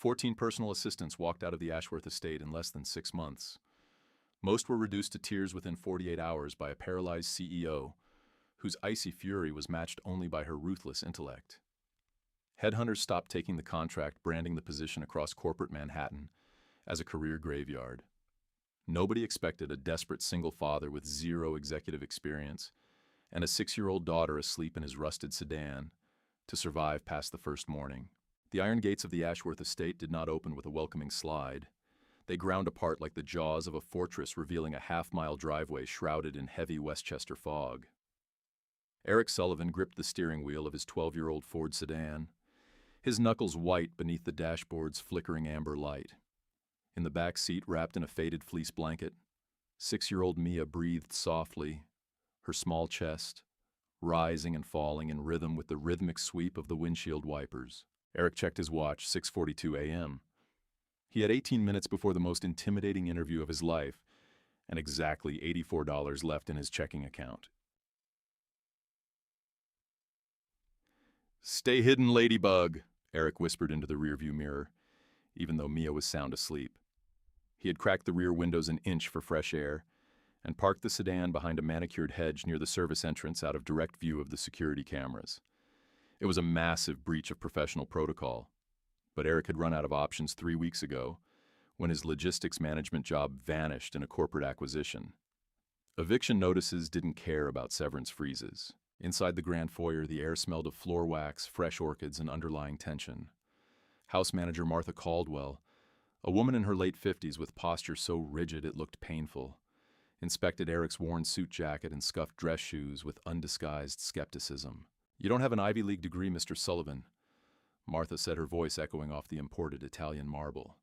14 personal assistants walked out of the Ashworth estate in less than 6 months. Most were reduced to tears within 48 hours by a paralyzed CEO, whose icy fury was matched only by her ruthless intellect. Headhunters stopped taking the contract, branding the position across corporate Manhattan as a career graveyard. Nobody expected a desperate single father with zero executive experience and a 6-year-old daughter asleep in his rusted sedan to survive past the first morning. The iron gates of the Ashworth estate did not open with a welcoming slide. They ground apart like the jaws of a fortress, revealing a half-mile driveway shrouded in heavy Westchester fog. Eric Sullivan gripped the steering wheel of his 12-year-old Ford sedan, his knuckles white beneath the dashboard's flickering amber light. In the back seat, wrapped in a faded fleece blanket, 6-year-old Mia breathed softly, her small chest rising and falling in rhythm with the rhythmic sweep of the windshield wipers. Eric checked his watch, 6:42 a.m. He had 18 minutes before the most intimidating interview of his life, and exactly $84 left in his checking account. "Stay hidden, ladybug," Eric whispered into the rearview mirror, even though Mia was sound asleep. He had cracked the rear windows an inch for fresh air and parked the sedan behind a manicured hedge near the service entrance out of direct view of the security cameras. It was a massive breach of professional protocol, but Eric had run out of options 3 weeks ago when his logistics management job vanished in a corporate acquisition. Eviction notices didn't care about severance freezes. Inside the grand foyer, the air smelled of floor wax, fresh orchids, and underlying tension. House manager Martha Caldwell, a woman in her late 50s with posture so rigid it looked painful, inspected Eric's worn suit jacket and scuffed dress shoes with undisguised skepticism. "You don't have an Ivy League degree, Mr. Sullivan," Martha said, her voice echoing off the imported Italian marble.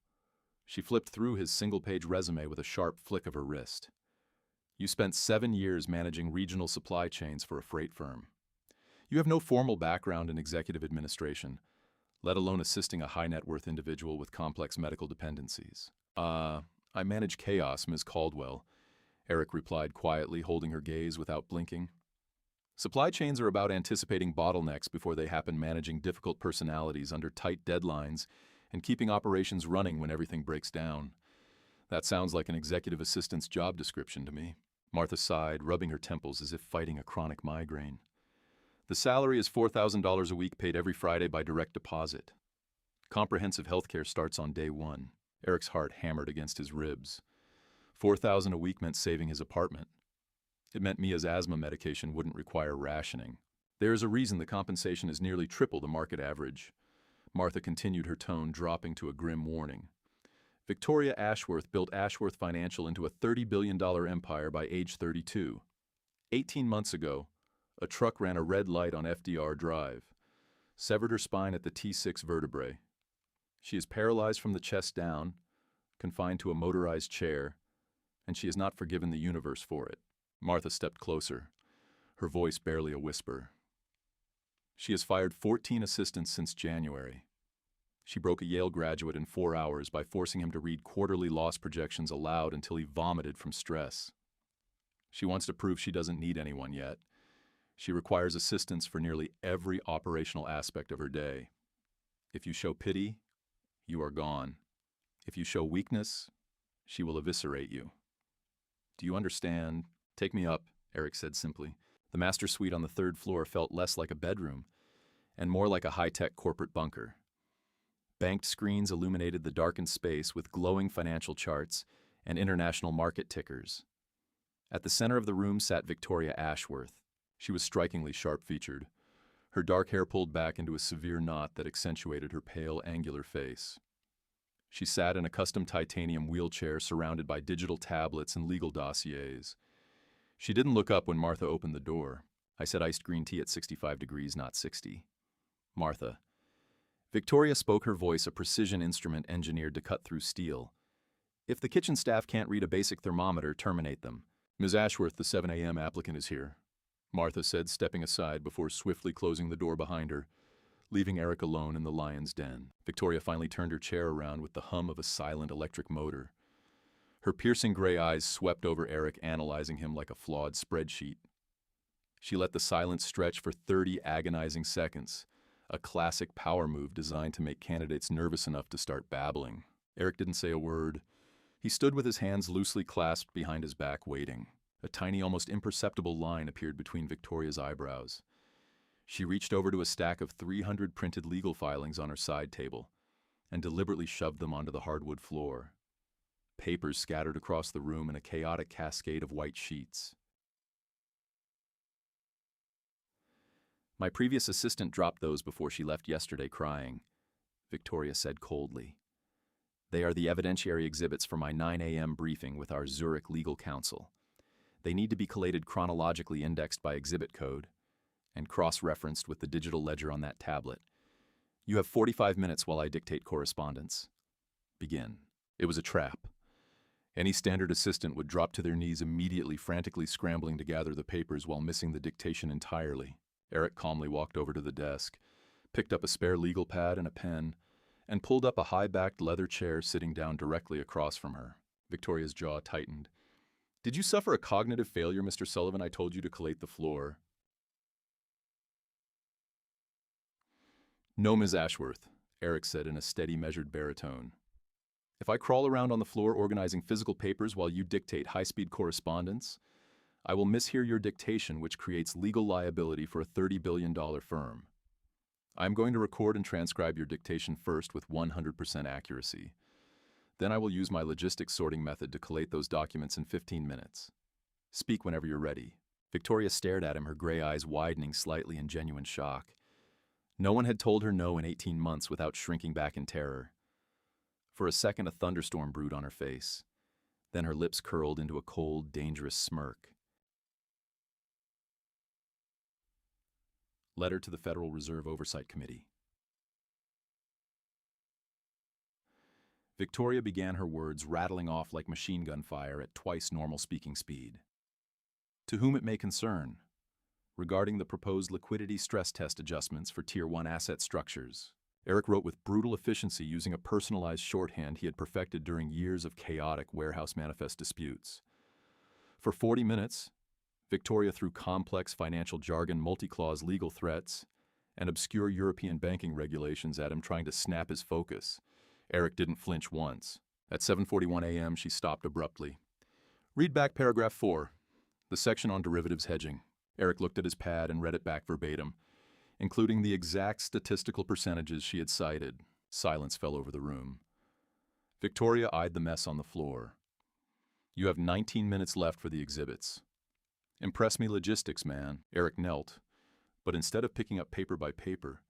She flipped through his single-page resume with a sharp flick of her wrist. "You spent 7 years managing regional supply chains for a freight firm. You have no formal background in executive administration, let alone assisting a high-net-worth individual with complex medical dependencies." I manage chaos, Ms. Caldwell," Eric replied quietly, holding her gaze without blinking. "Supply chains are about anticipating bottlenecks before they happen, managing difficult personalities under tight deadlines, and keeping operations running when everything breaks down. That sounds like an executive assistant's job description to me." Martha sighed, rubbing her temples as if fighting a chronic migraine. "The salary is $4,000 a week, paid every Friday by direct deposit. Comprehensive health care starts on day 1. Eric's heart hammered against his ribs. $4,000 a week meant saving his apartment. It meant Mia's asthma medication wouldn't require rationing. "There is a reason the compensation is nearly triple the market average," Martha continued, her tone dropping to a grim warning. "Victoria Ashworth built Ashworth Financial into a $30 billion empire by age 32. 18 months ago, a truck ran a red light on FDR Drive, severed her spine at the T6 vertebrae. She is paralyzed from the chest down, confined to a motorized chair, and she has not forgiven the universe for it." Martha stepped closer, her voice barely a whisper. "She has fired 14 assistants since January. She broke a Yale graduate in 4 hours by forcing him to read quarterly loss projections aloud until he vomited from stress. She wants to prove she doesn't need anyone yet. She requires assistance for nearly every operational aspect of her day. If you show pity, you are gone. If you show weakness, she will eviscerate you. Do you understand?" "Take me up," Eric said simply. The master suite on the 3rd floor felt less like a bedroom and more like a high-tech corporate bunker. Banked screens illuminated the darkened space with glowing financial charts and international market tickers. At the center of the room sat Victoria Ashworth. She was strikingly sharp-featured, her dark hair pulled back into a severe knot that accentuated her pale, angular face. She sat in a custom titanium wheelchair surrounded by digital tablets and legal dossiers. She didn't look up when Martha opened the door. "I said iced green tea at 65 degrees, not 60. "Martha." Victoria spoke, her voice a precision instrument engineered to cut through steel. "If the kitchen staff can't read a basic thermometer, terminate them." "Ms. Ashworth, the 7 a.m. applicant is here," Martha said, stepping aside before swiftly closing the door behind her, leaving Eric alone in the lion's den. Victoria finally turned her chair around with the hum of a silent electric motor. Her piercing gray eyes swept over Eric, analyzing him like a flawed spreadsheet. She let the silence stretch for 30 agonizing seconds, a classic power move designed to make candidates nervous enough to start babbling. Eric didn't say a word. He stood with his hands loosely clasped behind his back, waiting. A tiny, almost imperceptible line appeared between Victoria's eyebrows. She reached over to a stack of 300 printed legal filings on her side table and deliberately shoved them onto the hardwood floor. Papers scattered across the room in a chaotic cascade of white sheets. "My previous assistant dropped those before she left yesterday crying," Victoria said coldly. "They are the evidentiary exhibits for my 9 a.m. briefing with our Zurich legal counsel. They need to be collated chronologically indexed by exhibit code and cross-referenced with the digital ledger on that tablet. You have 45 minutes while I dictate correspondence. Begin." It was a trap. Any standard assistant would drop to their knees immediately, frantically scrambling to gather the papers while missing the dictation entirely. Eric calmly walked over to the desk, picked up a spare legal pad and a pen, and pulled up a high-backed leather chair sitting down directly across from her. Victoria's jaw tightened. "Did you suffer a cognitive failure, Mr. Sullivan? I told you to collate the floor." "No, Ms. Ashworth," Eric said in a steady, measured baritone. "If I crawl around on the floor organizing physical papers while you dictate high-speed correspondence, I will mishear your dictation, which creates legal liability for a $30 billion firm. I am going to record and transcribe your dictation first with 100% accuracy. Then I will use my logistics sorting method to collate those documents in 15 minutes. Speak whenever you're ready." Victoria stared at him, her gray eyes widening slightly in genuine shock. No one had told her no in 18 months without shrinking back in terror. For a second, a thunderstorm brewed on her face. Then her lips curled into a cold, dangerous smirk. Letter to the Federal Reserve Oversight Committee. Victoria began her words rattling off like machine gun fire at twice normal speaking speed. To whom it may concern, regarding the proposed liquidity stress test adjustments for Tier 1 asset structures. Eric wrote with brutal efficiency using a personalized shorthand he had perfected during years of chaotic warehouse manifest disputes. For 40 minutes, Victoria threw complex financial jargon, multi-clause legal threats, and obscure European banking regulations at him, trying to snap his focus. Eric didn't flinch once. At 7:41 a.m., she stopped abruptly. "Read back paragraph 4, the section on derivatives hedging." Eric looked at his pad and read it back verbatim, including the exact statistical percentages she had cited. Silence fell over the room. Victoria eyed the mess on the floor. "You have 19 minutes left for the exhibits. Impress me logistics, man." Eric knelt, but instead of picking up paper by paper,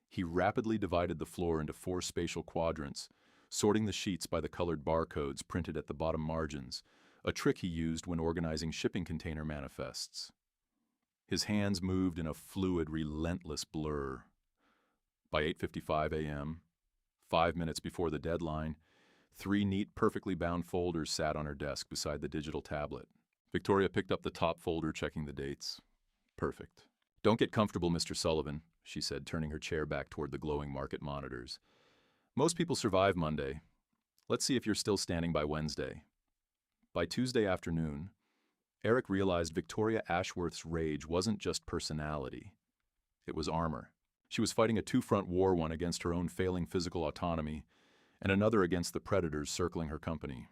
he rapidly divided the floor into 4 spatial quadrants, sorting the sheets by the colored barcodes printed at the bottom margins, a trick he used when organizing shipping container manifests. His hands moved in a fluid, relentless blur. By 8:55 a.m., 5 minutes before the deadline, 3 neat, perfectly bound folders sat on her desk beside the digital tablet. Victoria picked up the top folder, checking the dates. Perfect. "Don't get comfortable, Mr. Sullivan," she said, turning her chair back toward the glowing market monitors. "Most people survive Monday. Let's see if you're still standing by Wednesday." By Tuesday afternoon, Eric realized Victoria Ashworth's rage wasn't just personality. It was armor. She was fighting a two-front war, one against her own failing physical autonomy, and another against the predators circling her company.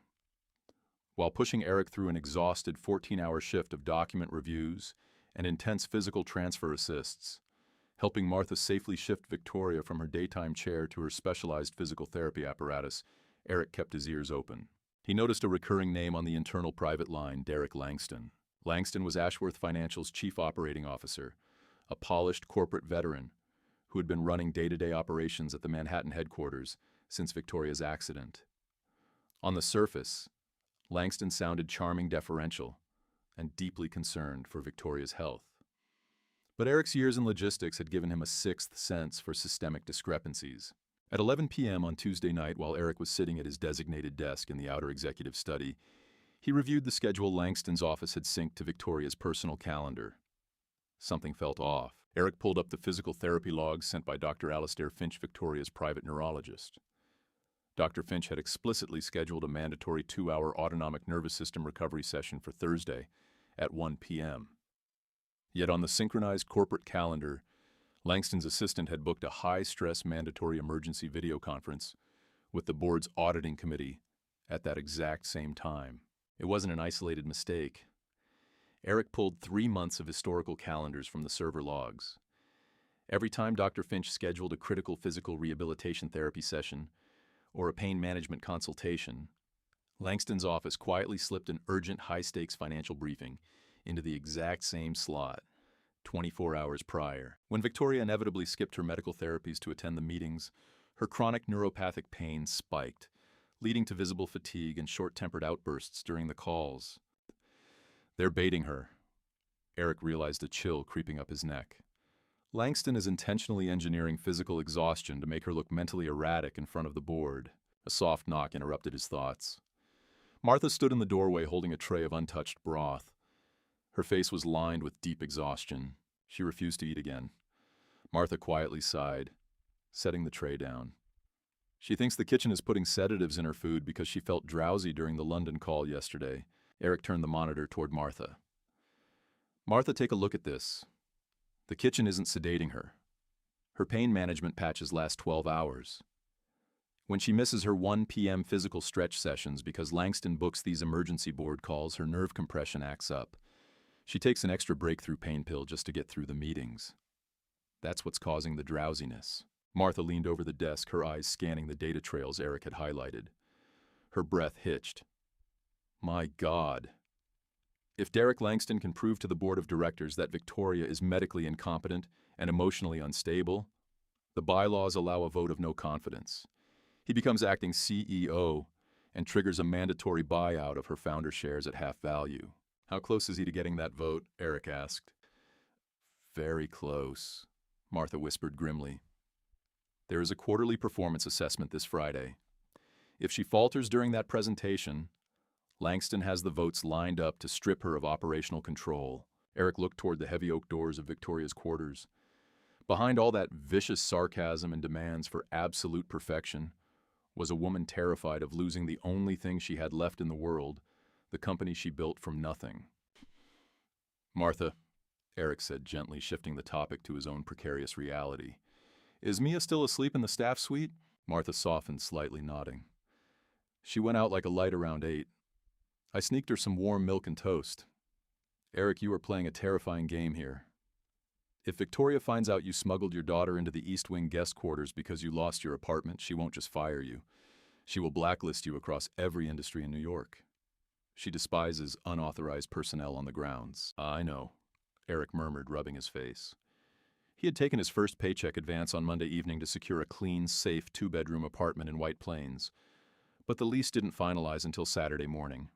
While pushing Eric through an exhausted 14-hour shift of document reviews and intense physical transfer assists, helping Martha safely shift Victoria from her daytime chair to her specialized physical therapy apparatus, Eric kept his ears open. He noticed a recurring name on the internal private line, Derek Langston. Langston was Ashworth Financial's chief operating officer, a polished corporate veteran who had been running day-to-day operations at the Manhattan headquarters since Victoria's accident. On the surface, Langston sounded charming, deferential, and deeply concerned for Victoria's health. But Eric's years in logistics had given him a sixth sense for systemic discrepancies. At 11 p.m. on Tuesday night, while Eric was sitting at his designated desk in the outer executive study, he reviewed the schedule Langston's office had synced to Victoria's personal calendar. Something felt off. Eric pulled up the physical therapy logs sent by Dr. Alastair Finch, Victoria's private neurologist. Dr. Finch had explicitly scheduled a mandatory 2-hour autonomic nervous system recovery session for Thursday at 1 p.m. Yet on the synchronized corporate calendar, Langston's assistant had booked a high-stress mandatory emergency video conference with the board's auditing committee at that exact same time. It wasn't an isolated mistake. Eric pulled 3 months of historical calendars from the server logs. Every time Dr. Finch scheduled a critical physical rehabilitation therapy session or a pain management consultation, Langston's office quietly slipped an urgent high-stakes financial briefing into the exact same slot, 24 hours prior. When Victoria inevitably skipped her medical therapies to attend the meetings, her chronic neuropathic pain spiked, leading to visible fatigue and short-tempered outbursts during the calls. They're baiting her. Eric realized a chill creeping up his neck. Langston is intentionally engineering physical exhaustion to make her look mentally erratic in front of the board. A soft knock interrupted his thoughts. Martha stood in the doorway holding a tray of untouched broth. Her face was lined with deep exhaustion. She refused to eat again. Martha quietly sighed, setting the tray down. She thinks the kitchen is putting sedatives in her food because she felt drowsy during the London call yesterday. Eric turned the monitor toward Martha. Martha, take a look at this. The kitchen isn't sedating her. Her pain management patches last 12 hours. When she misses her 1 p.m. physical stretch sessions because Langston books these emergency board calls, her nerve compression acts up. She takes an extra breakthrough pain pill just to get through the meetings. That's what's causing the drowsiness. Martha leaned over the desk, her eyes scanning the data trails Eric had highlighted. Her breath hitched. My God. If Derek Langston can prove to the board of directors that Victoria is medically incompetent and emotionally unstable, the bylaws allow a vote of no confidence. He becomes acting CEO and triggers a mandatory buyout of her founder shares at half value. How close is he to getting that vote? Eric asked. Very close, Martha whispered grimly. There is a quarterly performance assessment this Friday. If she falters during that presentation, Langston has the votes lined up to strip her of operational control. Eric looked toward the heavy oak doors of Victoria's quarters. Behind all that vicious sarcasm and demands for absolute perfection was a woman terrified of losing the only thing she had left in the world, the company she built from nothing. Martha, Eric said gently, shifting the topic to his own precarious reality. Is Mia still asleep in the staff suite? Martha softened, slightly nodding. She went out like a light around 8. I sneaked her some warm milk and toast. Eric, you are playing a terrifying game here. If Victoria finds out you smuggled your daughter into the East Wing guest quarters because you lost your apartment, she won't just fire you. She will blacklist you across every industry in New York. She despises unauthorized personnel on the grounds. I know, Eric murmured, rubbing his face. He had taken his first paycheck advance on Monday evening to secure a clean, safe 2-bedroom apartment in White Plains. But the lease didn't finalize until Saturday morning.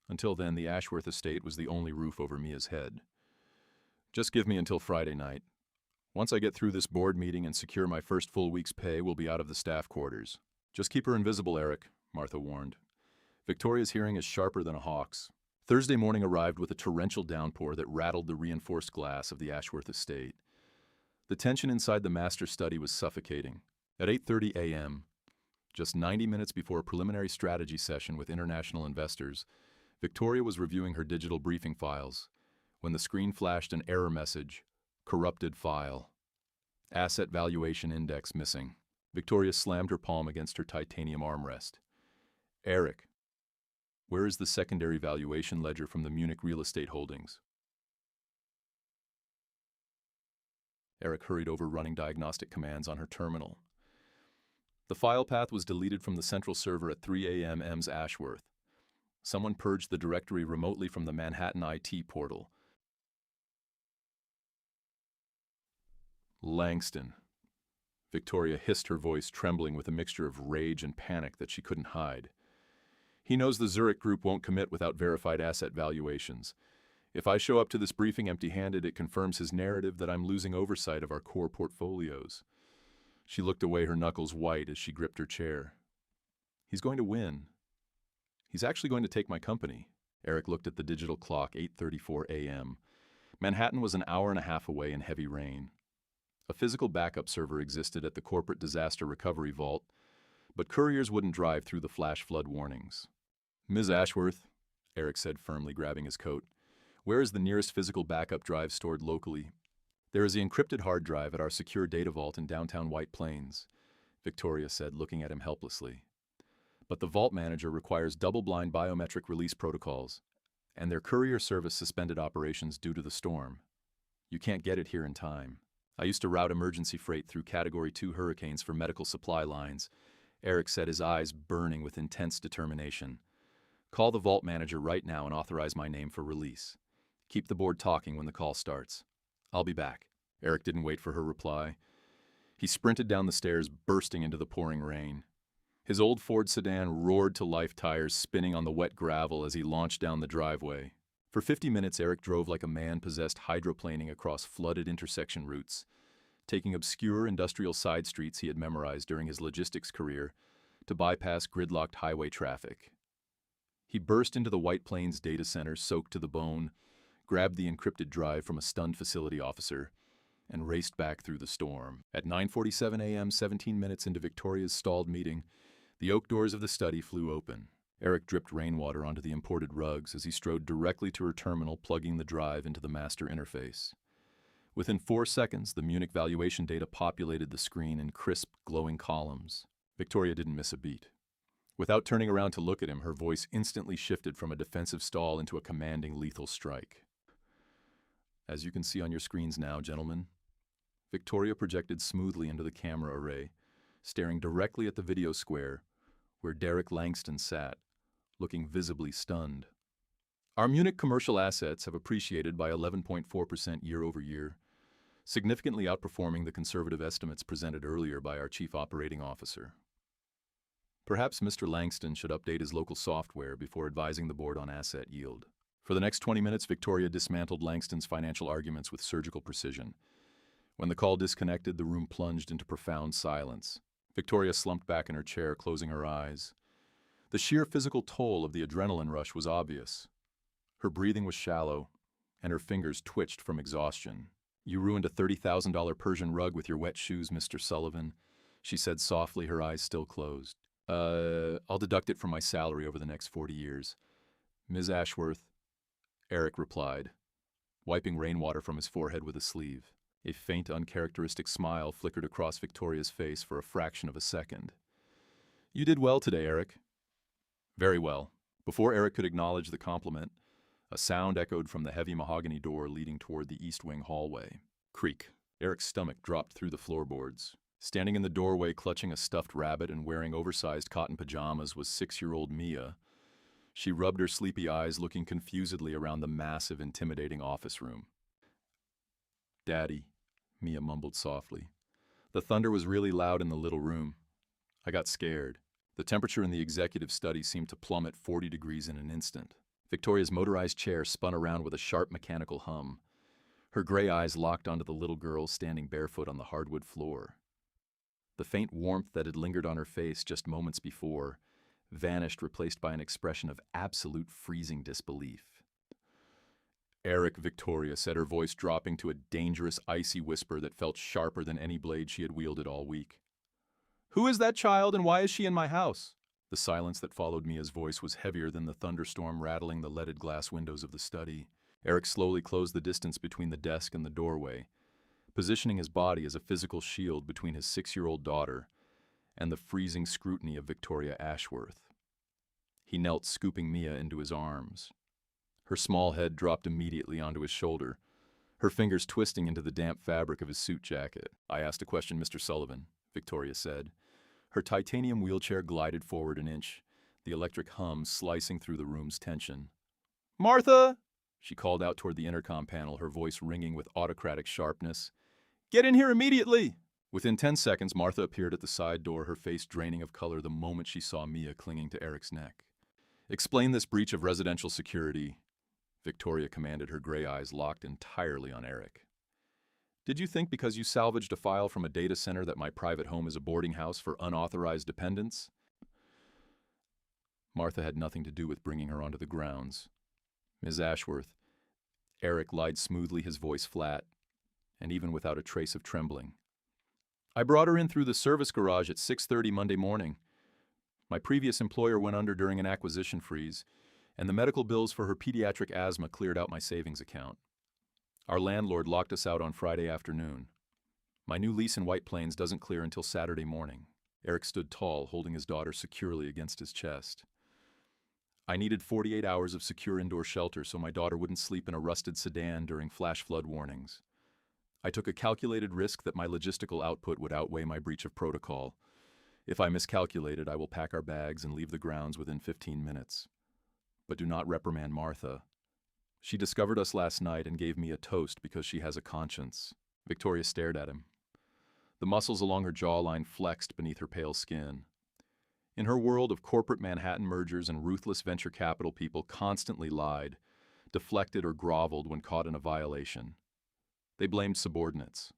Until then, the Ashworth estate was the only roof over Mia's head. Just give me until Friday night. Once I get through this board meeting and secure my first full week's pay, we'll be out of the staff quarters. Just keep her invisible, Eric, Martha warned. Victoria's hearing is sharper than a hawk's. Thursday morning arrived with a torrential downpour that rattled the reinforced glass of the Ashworth estate. The tension inside the master study was suffocating. At 8:30 a.m., just 90 minutes before a preliminary strategy session with international investors, Victoria was reviewing her digital briefing files when the screen flashed an error message, corrupted file. Asset valuation index missing. Victoria slammed her palm against her titanium armrest. Eric, where is the secondary valuation ledger from the Munich real estate holdings? Eric hurried over running diagnostic commands on her terminal. The file path was deleted from the central server at 3 a.m. EMS Ashworth. Someone purged the directory remotely from the Manhattan IT portal. Langston. Victoria hissed, her voice trembling with a mixture of rage and panic that she couldn't hide. He knows the Zurich Group won't commit without verified asset valuations. If I show up to this briefing empty-handed, it confirms his narrative that I'm losing oversight of our core portfolios. She looked away, her knuckles white as she gripped her chair. He's going to win. He's actually going to take my company. Eric looked at the digital clock, 8:34 a.m. Manhattan was an hour and a half away in heavy rain. A physical backup server existed at the corporate disaster recovery vault, but couriers wouldn't drive through the flash flood warnings. Ms. Ashworth, Eric said firmly, grabbing his coat, where is the nearest physical backup drive stored locally? There is the encrypted hard drive at our secure data vault in downtown White Plains, Victoria said, looking at him helplessly. But the vault manager requires double-blind biometric release protocols, and their courier service suspended operations due to the storm. You can't get it here in time. I used to route emergency freight through Category 2 hurricanes for medical supply lines, Eric said, his eyes burning with intense determination. Call the vault manager right now and authorize my name for release. Keep the board talking when the call starts. I'll be back. Eric didn't wait for her reply. He sprinted down the stairs, bursting into the pouring rain. His old Ford sedan roared to life, tires spinning on the wet gravel as he launched down the driveway. For 50 minutes, Eric drove like a man possessed, hydroplaning across flooded intersection routes, taking obscure industrial side streets he had memorized during his logistics career to bypass gridlocked highway traffic. He burst into the White Plains data center, soaked to the bone, grabbed the encrypted drive from a stunned facility officer, and raced back through the storm. At 9:47 a.m., 17 minutes into Victoria's stalled meeting, the oak doors of the study flew open. Eric dripped rainwater onto the imported rugs as he strode directly to her terminal, plugging the drive into the master interface. Within 4 seconds, the Munich valuation data populated the screen in crisp, glowing columns. Victoria didn't miss a beat. Without turning around to look at him, her voice instantly shifted from a defensive stall into a commanding, lethal strike. As you can see on your screens now, gentlemen, Victoria projected smoothly into the camera array, staring directly at the video square where Derek Langston sat, looking visibly stunned. Our Munich commercial assets have appreciated by 11.4% year over year, significantly outperforming the conservative estimates presented earlier by our chief operating officer. Perhaps Mr. Langston should update his local software before advising the board on asset yield. For the next 20 minutes, Victoria dismantled Langston's financial arguments with surgical precision. When the call disconnected, the room plunged into profound silence. Victoria slumped back in her chair, closing her eyes. The sheer physical toll of the adrenaline rush was obvious. Her breathing was shallow, and her fingers twitched from exhaustion. "You ruined a $30,000 Persian rug with your wet shoes, Mr. Sullivan," she said softly, her eyes still closed. I'll deduct it from my salary over the next 40 years. Ms. Ashworth, Eric replied, wiping rainwater from his forehead with a sleeve. A faint, uncharacteristic smile flickered across Victoria's face for a fraction of a second. "You did well today, Eric." "Very well." Before Eric could acknowledge the compliment, a sound echoed from the heavy mahogany door leading toward the east wing hallway. Creak. Eric's stomach dropped through the floorboards. Standing in the doorway, clutching a stuffed rabbit and wearing oversized cotton pajamas, was 6-year-old Mia. She rubbed her sleepy eyes, looking confusedly around the massive, intimidating office room. "Daddy," Mia mumbled softly. "The thunder was really loud in the little room. I got scared." The temperature in the executive study seemed to plummet 40 degrees in an instant. Victoria's motorized chair spun around with a sharp mechanical hum. Her gray eyes locked onto the little girl standing barefoot on the hardwood floor. The faint warmth that had lingered on her face just moments before vanished, replaced by an expression of absolute freezing disbelief. "Eric," Victoria said, her voice dropping to a dangerous, icy whisper that felt sharper than any blade she had wielded all week. "Who is that child and why is she in my house?" The silence that followed Mia's voice was heavier than the thunderstorm rattling the leaded glass windows of the study. Eric slowly closed the distance between the desk and the doorway, positioning his body as a physical shield between his 6-year-old daughter and the freezing scrutiny of Victoria Ashworth. He knelt, scooping Mia into his arms. Her small head dropped immediately onto his shoulder, her fingers twisting into the damp fabric of his suit jacket. "I asked a question, Mr. Sullivan," Victoria said. Her titanium wheelchair glided forward an inch, the electric hum slicing through the room's tension. "Martha!" she called out toward the intercom panel, her voice ringing with autocratic sharpness. "Get in here immediately!" Within 10 seconds, Martha appeared at the side door, her face draining of color the moment she saw Mia clinging to Eric's neck. "Explain this breach of residential security," Victoria commanded, her gray eyes locked entirely on Eric. "Did you think because you salvaged a file from a data center that my private home is a boarding house for unauthorized dependents?" Martha had nothing to do with bringing her onto the grounds. "Ms. Ashworth," Eric lied smoothly, his voice flat, and even without a trace of trembling. "I brought her in through the service garage at 6:30 Monday morning. My previous employer went under during an acquisition freeze, and the medical bills for her pediatric asthma cleared out my savings account. Our landlord locked us out on Friday afternoon. My new lease in White Plains doesn't clear until Saturday morning. Eric stood tall, holding his daughter securely against his chest. I needed 48 hours of secure indoor shelter so my daughter wouldn't sleep in a rusted sedan during flash flood warnings. I took a calculated risk that my logistical output would outweigh my breach of protocol. If I miscalculated, I will pack our bags and leave the grounds within 15 minutes. But do not reprimand Martha. She discovered us last night and gave me a toast because she has a conscience. Victoria stared at him. The muscles along her jawline flexed beneath her pale skin. In her world of corporate Manhattan mergers and ruthless venture capital, people constantly lied, deflected or groveled when caught in a violation. They blamed subordinates.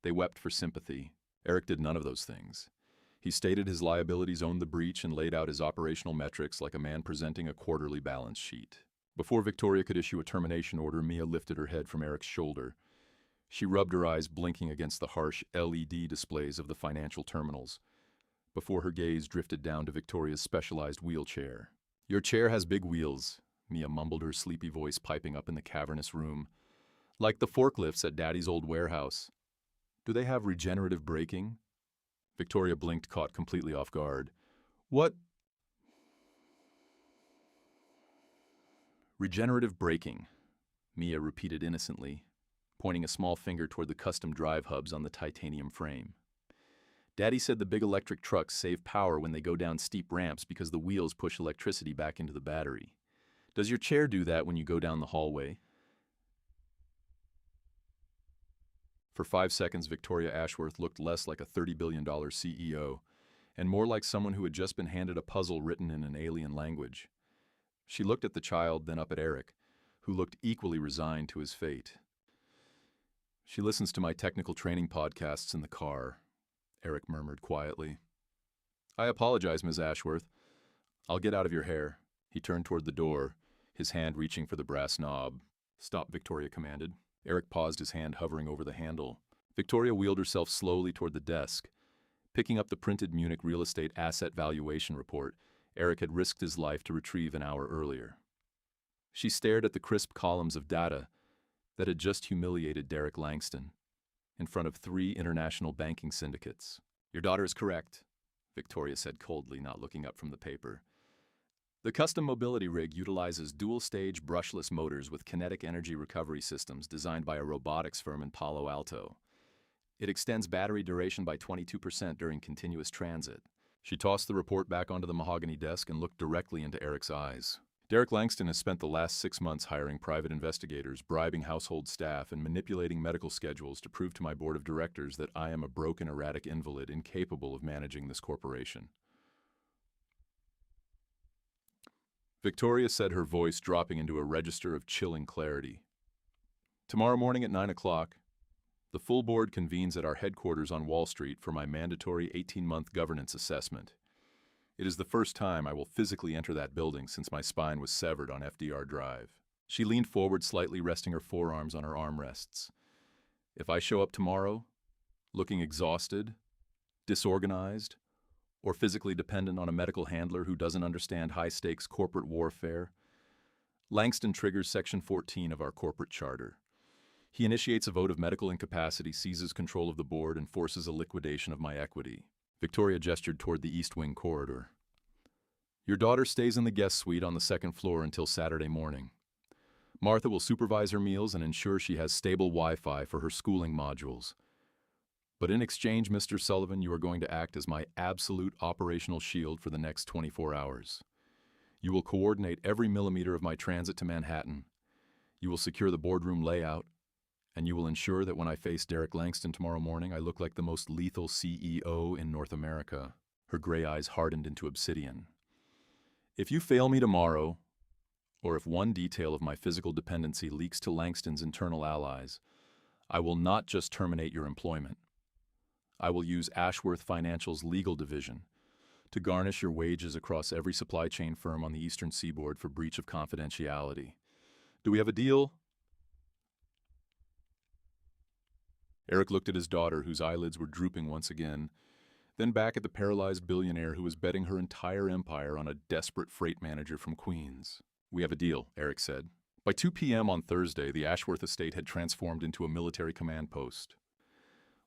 They wept for sympathy. Eric did none of those things. He stated his liabilities owned the breach and laid out his operational metrics like a man presenting a quarterly balance sheet. Before Victoria could issue a termination order, Mia lifted her head from Eric's shoulder. She rubbed her eyes, blinking against the harsh LED displays of the financial terminals, before her gaze drifted down to Victoria's specialized wheelchair. "Your chair has big wheels," Mia mumbled, her sleepy voice piping up in the cavernous room. "Like the forklifts at Daddy's old warehouse. Do they have regenerative braking?" Victoria blinked, caught completely off guard. "What?" "Regenerative braking," Mia repeated innocently, pointing a small finger toward the custom drive hubs on the titanium frame. "Daddy said the big electric trucks save power when they go down steep ramps because the wheels push electricity back into the battery. Does your chair do that when you go down the hallway?" For 5 seconds, Victoria Ashworth looked less like a $30 billion CEO and more like someone who had just been handed a puzzle written in an alien language. She looked at the child, then up at Eric, who looked equally resigned to his fate. "She listens to my technical training podcasts in the car," Eric murmured quietly. "I apologize, Ms. Ashworth. I'll get out of your hair." He turned toward the door, his hand reaching for the brass knob. "Stop," Victoria commanded. Eric paused, his hand hovering over the handle. Victoria wheeled herself slowly toward the desk. Picking up the printed Munich real estate asset valuation report Eric had risked his life to retrieve an hour earlier. She stared at the crisp columns of data that had just humiliated Derek Langston in front of 3 international banking syndicates. "Your daughter is correct," Victoria said coldly, not looking up from the paper. "The custom mobility rig utilizes dual-stage brushless motors with kinetic energy recovery systems designed by a robotics firm in Palo Alto. It extends battery duration by 22% during continuous transit." She tossed the report back onto the mahogany desk and looked directly into Eric's eyes. "Derek Langston has spent the last 6 months hiring private investigators, bribing household staff, and manipulating medical schedules to prove to my board of directors that I am a broken, erratic invalid incapable of managing this corporation." Victoria said, her voice dropping into a register of chilling clarity. "Tomorrow morning at 9 o'clock, the full board convenes at our headquarters on Wall Street for my mandatory 18-month governance assessment. It is the first time I will physically enter that building since my spine was severed on FDR Drive." She leaned forward slightly, resting her forearms on her armrests. "If I show up tomorrow, looking exhausted, disorganized, or physically dependent on a medical handler who doesn't understand high-stakes corporate warfare, Langston triggers Section 14 of our corporate charter. He initiates a vote of medical incapacity, seizes control of the board, and forces a liquidation of my equity." Victoria gestured toward the East Wing corridor. "Your daughter stays in the guest suite on the 2nd floor until Saturday morning. Martha will supervise her meals and ensure she has stable Wi-Fi for her schooling modules. But in exchange, Mr. Sullivan, you are going to act as my absolute operational shield for the next 24 hours. You will coordinate every millimeter of my transit to Manhattan. You will secure the boardroom layout, and you will ensure that when I face Derek Langston tomorrow morning, I look like the most lethal CEO in North America." Her gray eyes hardened into obsidian. "If you fail me tomorrow, or if one detail of my physical dependency leaks to Langston's internal allies, I will not just terminate your employment. I will use Ashworth Financial's legal division to garnish your wages across every supply chain firm on the Eastern Seaboard for breach of confidentiality. Do we have a deal?" Eric looked at his daughter, whose eyelids were drooping once again, then back at the paralyzed billionaire who was betting her entire empire on a desperate freight manager from Queens. "We have a deal," Eric said. By 2 p.m. on Thursday, the Ashworth estate had transformed into a military command post.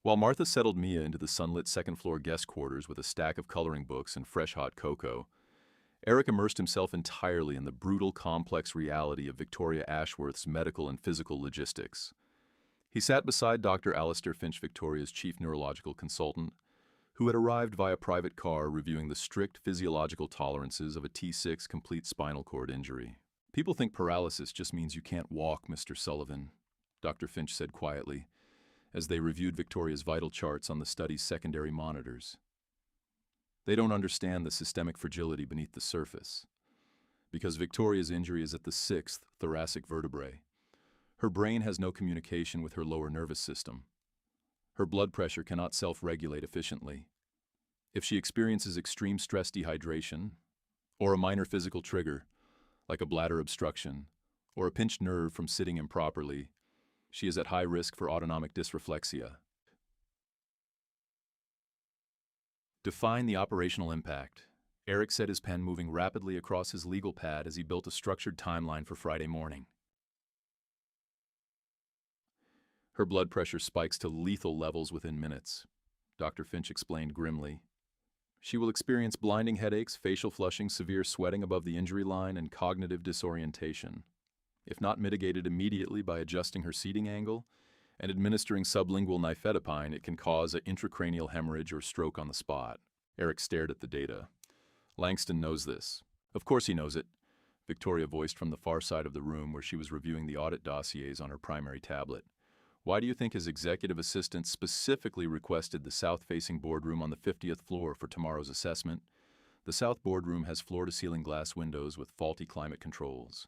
While Martha settled Mia into the sunlit second-floor guest quarters with a stack of coloring books and fresh hot cocoa, Eric immersed himself entirely in the brutal, complex reality of Victoria Ashworth's medical and physical logistics. He sat beside Dr. Alistair Finch, Victoria's chief neurological consultant, who had arrived via private car reviewing the strict physiological tolerances of a T6 complete spinal cord injury. "People think paralysis just means you can't walk, Mr. Sullivan," Dr. Finch said quietly, as they reviewed Victoria's vital charts on the study's secondary monitors. "They don't understand the systemic fragility beneath the surface. Because Victoria's injury is at the 6th thoracic vertebrae. Her brain has no communication with her lower nervous system. Her blood pressure cannot self-regulate efficiently. If she experiences extreme stress dehydration, or a minor physical trigger, like a bladder obstruction, or a pinched nerve from sitting improperly, she is at high risk for autonomic dysreflexia." Define the operational impact. Eric set his pen moving rapidly across his legal pad as he built a structured timeline for Friday morning. "Her blood pressure spikes to lethal levels within minutes," Dr. Finch explained grimly. "She will experience blinding headaches, facial flushing, severe sweating above the injury line, and cognitive disorientation. If not mitigated immediately by adjusting her seating angle and administering sublingual nifedipine, it can cause an intracranial hemorrhage or stroke on the spot." Eric stared at the data. "Langston knows this." "Of course he knows it," Victoria voiced from the far side of the room where she was reviewing the audit dossiers on her primary tablet. "Why do you think his executive assistant specifically requested the south-facing boardroom on the 50th floor for tomorrow's assessment? The south boardroom has floor-to-ceiling glass windows with faulty climate controls.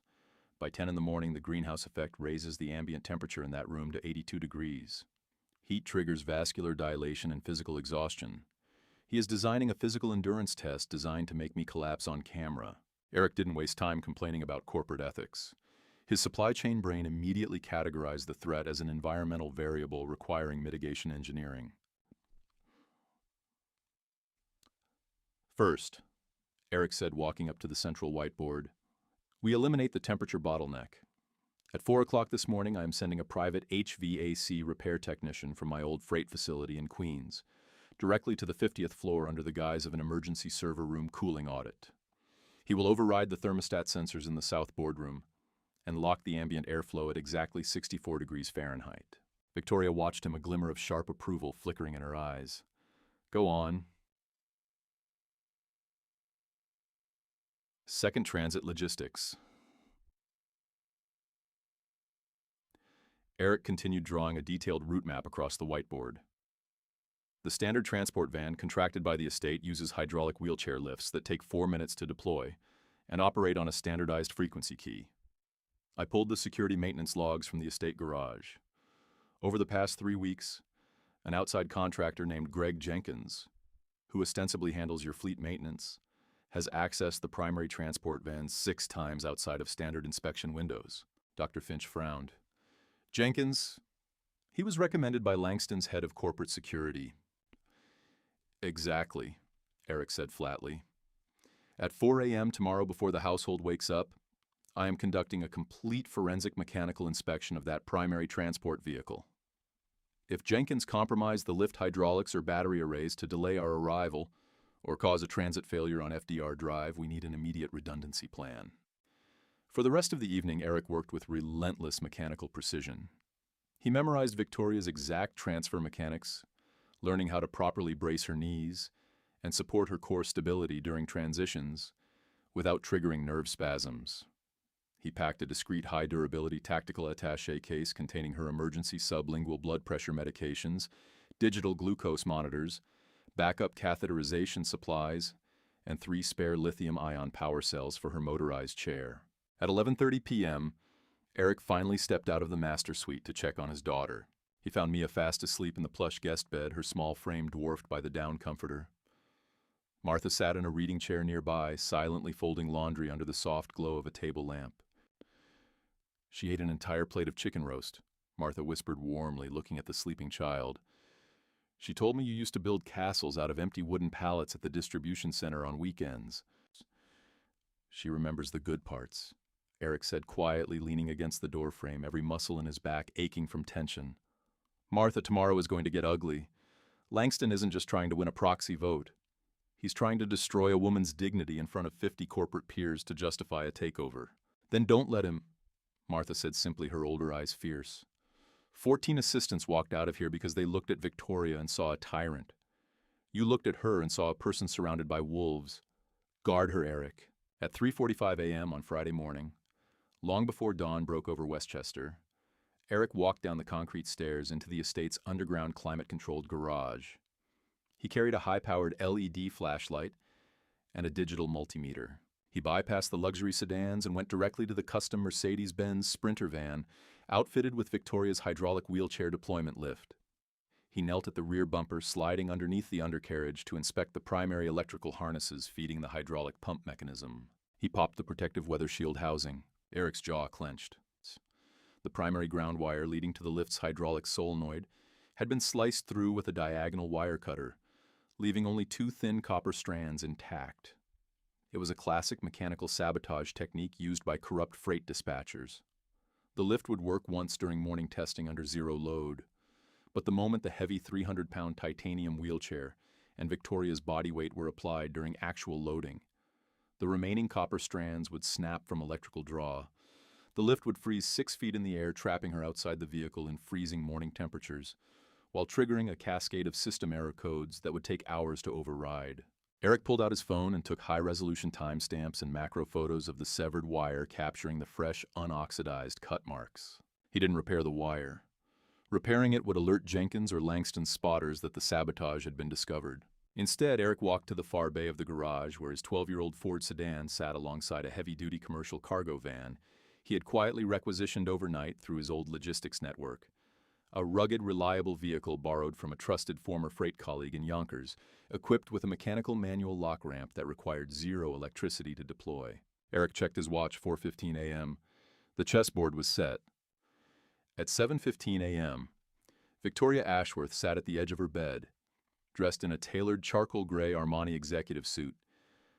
By 10 in the morning, the greenhouse effect raises the ambient temperature in that room to 82 degrees. Heat triggers vascular dilation and physical exhaustion. He is designing a physical endurance test designed to make me collapse on camera." Eric didn't waste time complaining about corporate ethics. His supply chain brain immediately categorized the threat as an environmental variable requiring mitigation engineering. "First," Eric said, walking up to the central whiteboard, "we eliminate the temperature bottleneck. At 4 o'clock this morning, I am sending a private HVAC repair technician from my old freight facility in Queens, directly to the 50th floor under the guise of an emergency server room cooling audit. He will override the thermostat sensors in the south boardroom and lock the ambient airflow at exactly 64 degrees Fahrenheit." Victoria watched him, a glimmer of sharp approval flickering in her eyes. "Go on." "Second transit logistics." Eric continued drawing a detailed route map across the whiteboard. "The standard transport van contracted by the estate uses hydraulic wheelchair lifts that take 4 minutes to deploy and operate on a standardized frequency key. I pulled the security maintenance logs from the estate garage. Over the past 3 weeks, an outside contractor named Greg Jenkins, who ostensibly handles your fleet maintenance, has accessed the primary transport vans 6 times outside of standard inspection windows." Dr. Finch frowned. "Jenkins, he was recommended by Langston's head of corporate security." "Exactly," Eric said flatly. "At 4 a.m. tomorrow, before the household wakes up, I am conducting a complete forensic mechanical inspection of that primary transport vehicle. If Jenkins compromised the lift hydraulics or battery arrays to delay our arrival or cause a transit failure on FDR Drive, we need an immediate redundancy plan." For the rest of the evening, Eric worked with relentless mechanical precision. He memorized Victoria's exact transfer mechanics, learning how to properly brace her knees and support her core stability during transitions without triggering nerve spasms. He packed a discreet high-durability tactical attaché case containing her emergency sublingual blood pressure medications, digital glucose monitors, backup catheterization supplies, and 3 spare lithium-ion power cells for her motorized chair. At 11:30 p.m., Eric finally stepped out of the master suite to check on his daughter. He found Mia fast asleep in the plush guest bed, her small frame dwarfed by the down comforter. Martha sat in a reading chair nearby, silently folding laundry under the soft glow of a table lamp. "She ate an entire plate of chicken roast," Martha whispered warmly, looking at the sleeping child. "She told me you used to build castles out of empty wooden pallets at the distribution center on weekends." "She remembers the good parts," Eric said quietly, leaning against the doorframe, every muscle in his back aching from tension. "Martha, tomorrow is going to get ugly. Langston isn't just trying to win a proxy vote. He's trying to destroy a woman's dignity in front of 50 corporate peers to justify a takeover." "Then don't let him," Martha said simply, her older eyes fierce. 14 assistants walked out of here because they looked at Victoria and saw a tyrant. You looked at her and saw a person surrounded by wolves. Guard her, Eric. At 3:45 a.m. on Friday morning, long before dawn broke over Westchester, Eric walked down the concrete stairs into the estate's underground climate-controlled garage. He carried a high-powered LED flashlight and a digital multimeter. He bypassed the luxury sedans and went directly to the custom Mercedes-Benz Sprinter van, outfitted with Victoria's hydraulic wheelchair deployment lift. He knelt at the rear bumper, sliding underneath the undercarriage to inspect the primary electrical harnesses feeding the hydraulic pump mechanism. He popped the protective weather shield housing. Eric's jaw clenched. The primary ground wire leading to the lift's hydraulic solenoid had been sliced through with a diagonal wire cutter, leaving only 2 thin copper strands intact. It was a classic mechanical sabotage technique used by corrupt freight dispatchers. The lift would work once during morning testing under zero load, but the moment the heavy 300-pound titanium wheelchair and Victoria's body weight were applied during actual loading, the remaining copper strands would snap from electrical draw. The lift would freeze 6 feet in the air, trapping her outside the vehicle in freezing morning temperatures, while triggering a cascade of system error codes that would take hours to override. Eric pulled out his phone and took high-resolution timestamps and macro photos of the severed wire, capturing the fresh, unoxidized cut marks. He didn't repair the wire. Repairing it would alert Jenkins or Langston's spotters that the sabotage had been discovered. Instead, Eric walked to the far bay of the garage where his 12-year-old Ford sedan sat alongside a heavy-duty commercial cargo van he had quietly requisitioned overnight through his old logistics network. A rugged, reliable vehicle borrowed from a trusted former freight colleague in Yonkers, equipped with a mechanical manual lock ramp that required 0 electricity to deploy. Eric checked his watch, 4:15 a.m. The chessboard was set. At 7:15 a.m., Victoria Ashworth sat at the edge of her bed, dressed in a tailored charcoal gray Armani executive suit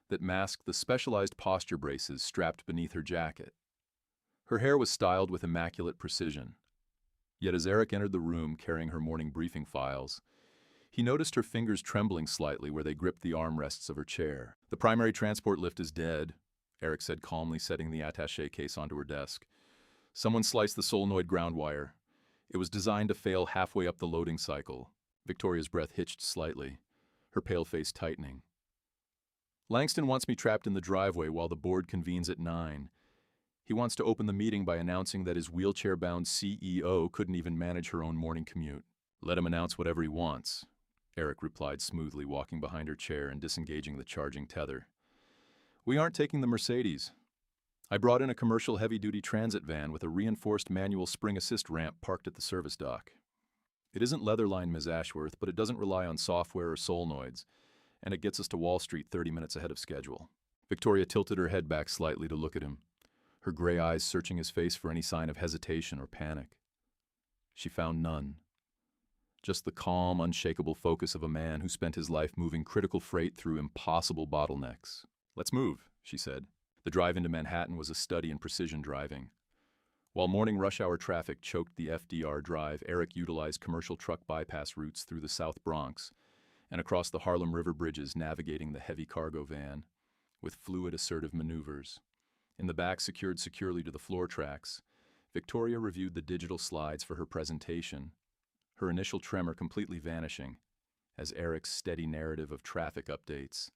that masked the specialized posture braces strapped beneath her jacket. Her hair was styled with immaculate precision. Yet as Eric entered the room carrying her morning briefing files, he noticed her fingers trembling slightly where they gripped the armrests of her chair. "The primary transport lift is dead," Eric said calmly, setting the attaché case onto her desk. "Someone sliced the solenoid ground wire. It was designed to fail halfway up the loading cycle." Victoria's breath hitched slightly, her pale face tightening. "Langston wants me trapped in the driveway while the board convenes at 9. He wants to open the meeting by announcing that his wheelchair-bound CEO couldn't even manage her own morning commute." "Let him announce whatever he wants," Eric replied smoothly, walking behind her chair and disengaging the charging tether. "We aren't taking the Mercedes. I brought in a commercial heavy-duty transit van with a reinforced manual spring assist ramp parked at the service dock. It isn't leather-lined, Ms. Ashworth, but it doesn't rely on software or solenoids, and it gets us to Wall Street 30 minutes ahead of schedule." Victoria tilted her head back slightly to look at him, her gray eyes searching his face for any sign of hesitation or panic. She found none. Just the calm, unshakable focus of a man who spent his life moving critical freight through impossible bottlenecks. "Let's move," she said. The drive into Manhattan was a study in precision driving. While morning rush-hour traffic choked the FDR Drive, Eric utilized commercial truck bypass routes through the South Bronx and across the Harlem River bridges, navigating the heavy cargo van with fluid, assertive maneuvers. In the back, secured securely to the floor tracks, Victoria reviewed the digital slides for her presentation, her initial tremor completely vanishing as Eric's steady narrative of traffic updates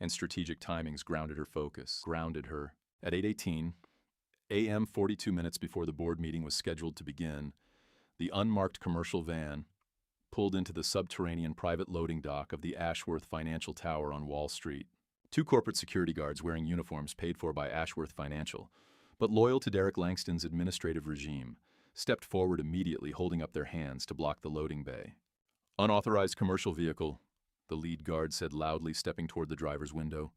and strategic timings grounded her. At 8:18 a.m., 42 minutes before the board meeting was scheduled to begin, the unmarked commercial van pulled into the subterranean private loading dock of the Ashworth Financial Tower on Wall Street. 2 corporate security guards wearing uniforms paid for by Ashworth Financial, but loyal to Derek Langston's administrative regime, stepped forward immediately, holding up their hands to block the loading bay. "Unauthorized commercial vehicle," the lead guard said loudly, stepping toward the driver's window.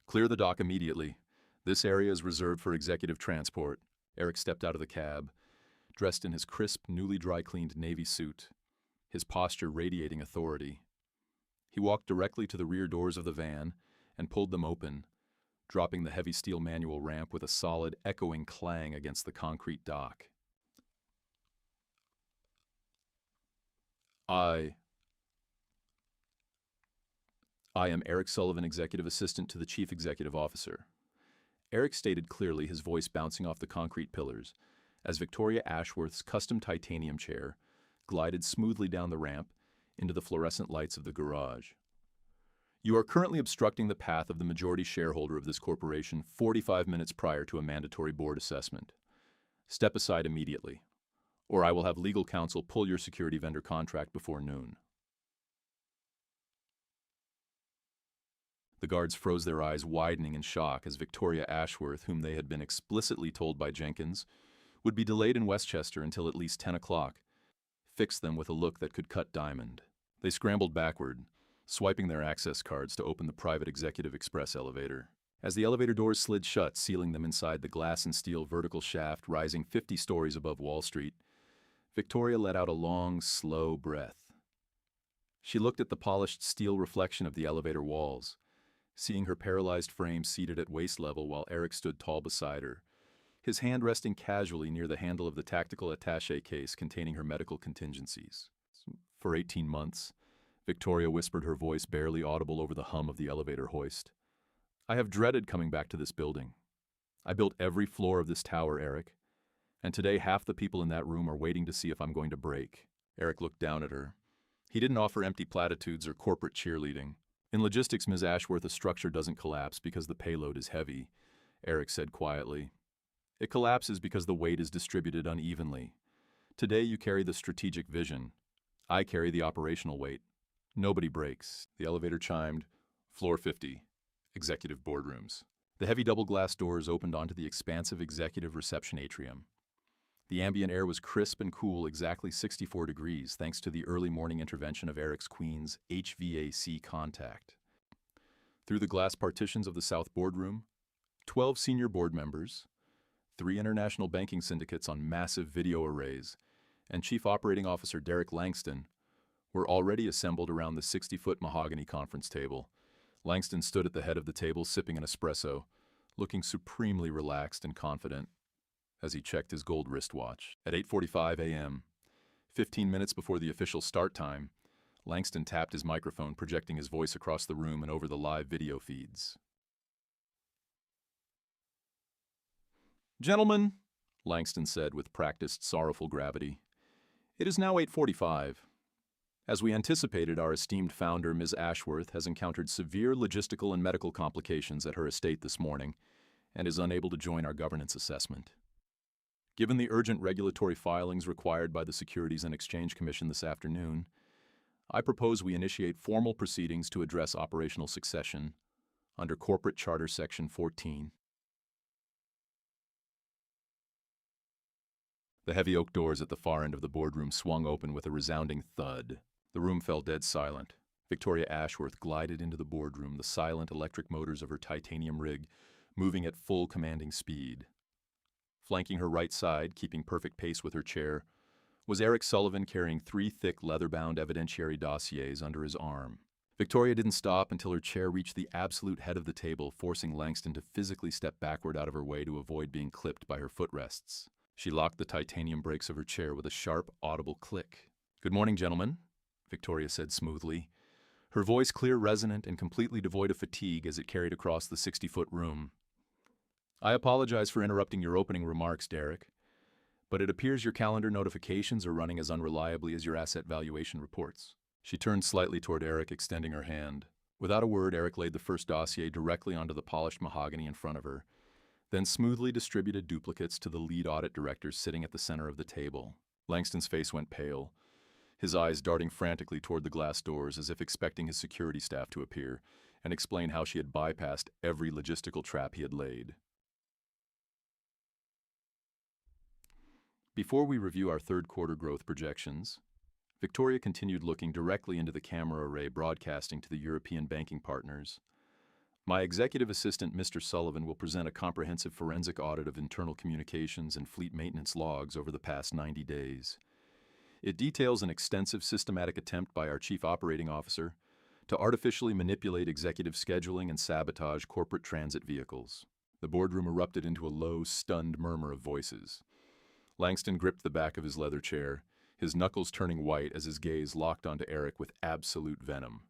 "Clear the dock immediately. This area is reserved for executive transport." Eric stepped out of the cab, dressed in his crisp, newly dry-cleaned navy suit, his posture radiating authority. He walked directly to the rear doors of the van and pulled them open, dropping the heavy steel manual ramp with a solid, echoing clang against the concrete dock. I am Eric Sullivan, Executive Assistant to the Chief Executive Officer. Eric stated clearly, his voice bouncing off the concrete pillars, as Victoria Ashworth's custom titanium chair glided smoothly down the ramp into the fluorescent lights of the garage. You are currently obstructing the path of the majority shareholder of this corporation 45 minutes prior to a mandatory board assessment. Step aside immediately, or I will have legal counsel pull your security vendor contract before noon. The guards froze their eyes, widening in shock as Victoria Ashworth, whom they had been explicitly told by Jenkins would be delayed in Westchester until at least 10 o'clock, fixed them with a look that could cut diamond. They scrambled backward, swiping their access cards to open the private executive express elevator. As the elevator doors slid shut, sealing them inside the glass and steel vertical shaft rising 50 stories above Wall Street, Victoria let out a long, slow breath. She looked at the polished steel reflection of the elevator walls, seeing her paralyzed frame seated at waist level while Eric stood tall beside her, his hand resting casually near the handle of the tactical attaché case containing her medical contingencies. For 18 months, Victoria whispered, her voice barely audible over the hum of the elevator hoist. I have dreaded coming back to this building. I built every floor of this tower, Eric, and today half the people in that room are waiting to see if I'm going to break. Eric looked down at her. He didn't offer empty platitudes or corporate cheerleading. In logistics, Ms. Ashworth, a structure doesn't collapse because the payload is heavy, Eric said quietly. It collapses because the weight is distributed unevenly. Today you carry the strategic vision. I carry the operational weight. Nobody breaks. The elevator chimed. Floor 50. Executive boardrooms. The heavy double glass doors opened onto the expansive executive reception atrium. The ambient air was crisp and cool, exactly 64 degrees, thanks to the early morning intervention of Eric's Queen's HVAC contact. Through the glass partitions of the South Boardroom, 12 senior board members, 3 international banking syndicates on massive video arrays, and Chief Operating Officer Derek Langston were already assembled around the 60-foot mahogany conference table. Langston stood at the head of the table, sipping an espresso, looking supremely relaxed and confident as he checked his gold wristwatch. At 8:45 a.m., 15 minutes before the official start time, Langston tapped his microphone, projecting his voice across the room and over the live video feeds. Gentlemen, Langston said with practiced, sorrowful gravity, it is now 8:45. As we anticipated, our esteemed founder, Ms. Ashworth, has encountered severe logistical and medical complications at her estate this morning and is unable to join our governance assessment. Given the urgent regulatory filings required by the Securities and Exchange Commission this afternoon, I propose we initiate formal proceedings to address operational succession under Corporate Charter Section 14. The heavy oak doors at the far end of the boardroom swung open with a resounding thud. The room fell dead silent. Victoria Ashworth glided into the boardroom, the silent electric motors of her titanium rig moving at full commanding speed. Flanking her right side, keeping perfect pace with her chair, was Eric Sullivan, carrying 3 thick leather-bound evidentiary dossiers under his arm. Victoria didn't stop until her chair reached the absolute head of the table, forcing Langston to physically step backward out of her way to avoid being clipped by her footrests. She locked the titanium brakes of her chair with a sharp, audible click. Good morning, gentlemen, Victoria said smoothly, her voice clear, resonant, and completely devoid of fatigue as it carried across the 60-foot room. I apologize for interrupting your opening remarks, Derek, but it appears your calendar notifications are running as unreliably as your asset valuation reports. She turned slightly toward Eric, extending her hand. Without a word, Eric laid the first dossier directly onto the polished mahogany in front of her, then smoothly distributed duplicates to the lead audit director sitting at the center of the table. Langston's face went pale, his eyes darting frantically toward the glass doors as if expecting his security staff to appear and explain how she had bypassed every logistical trap he had laid. Before we review our third quarter growth projections, Victoria continued, looking directly into the camera array broadcasting to the European banking partners. My executive assistant, Mr. Sullivan, will present a comprehensive forensic audit of internal communications and fleet maintenance logs over the past 90 days. It details an extensive systematic attempt by our chief operating officer to artificially manipulate executive scheduling and sabotage corporate transit vehicles. The boardroom erupted into a low, stunned murmur of voices. Langston gripped the back of his leather chair, his knuckles turning white as his gaze locked onto Eric with absolute venom.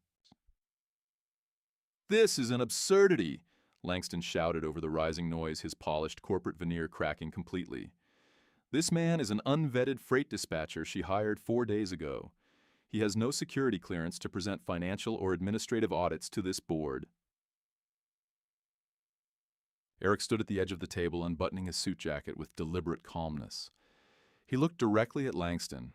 "This is an absurdity!" Langston shouted over the rising noise, his polished corporate veneer cracking completely. "This man is an unvetted freight dispatcher she hired 4 days ago. He has no security clearance to present financial or administrative audits to this board." Eric stood at the edge of the table, unbuttoning his suit jacket with deliberate calmness. He looked directly at Langston,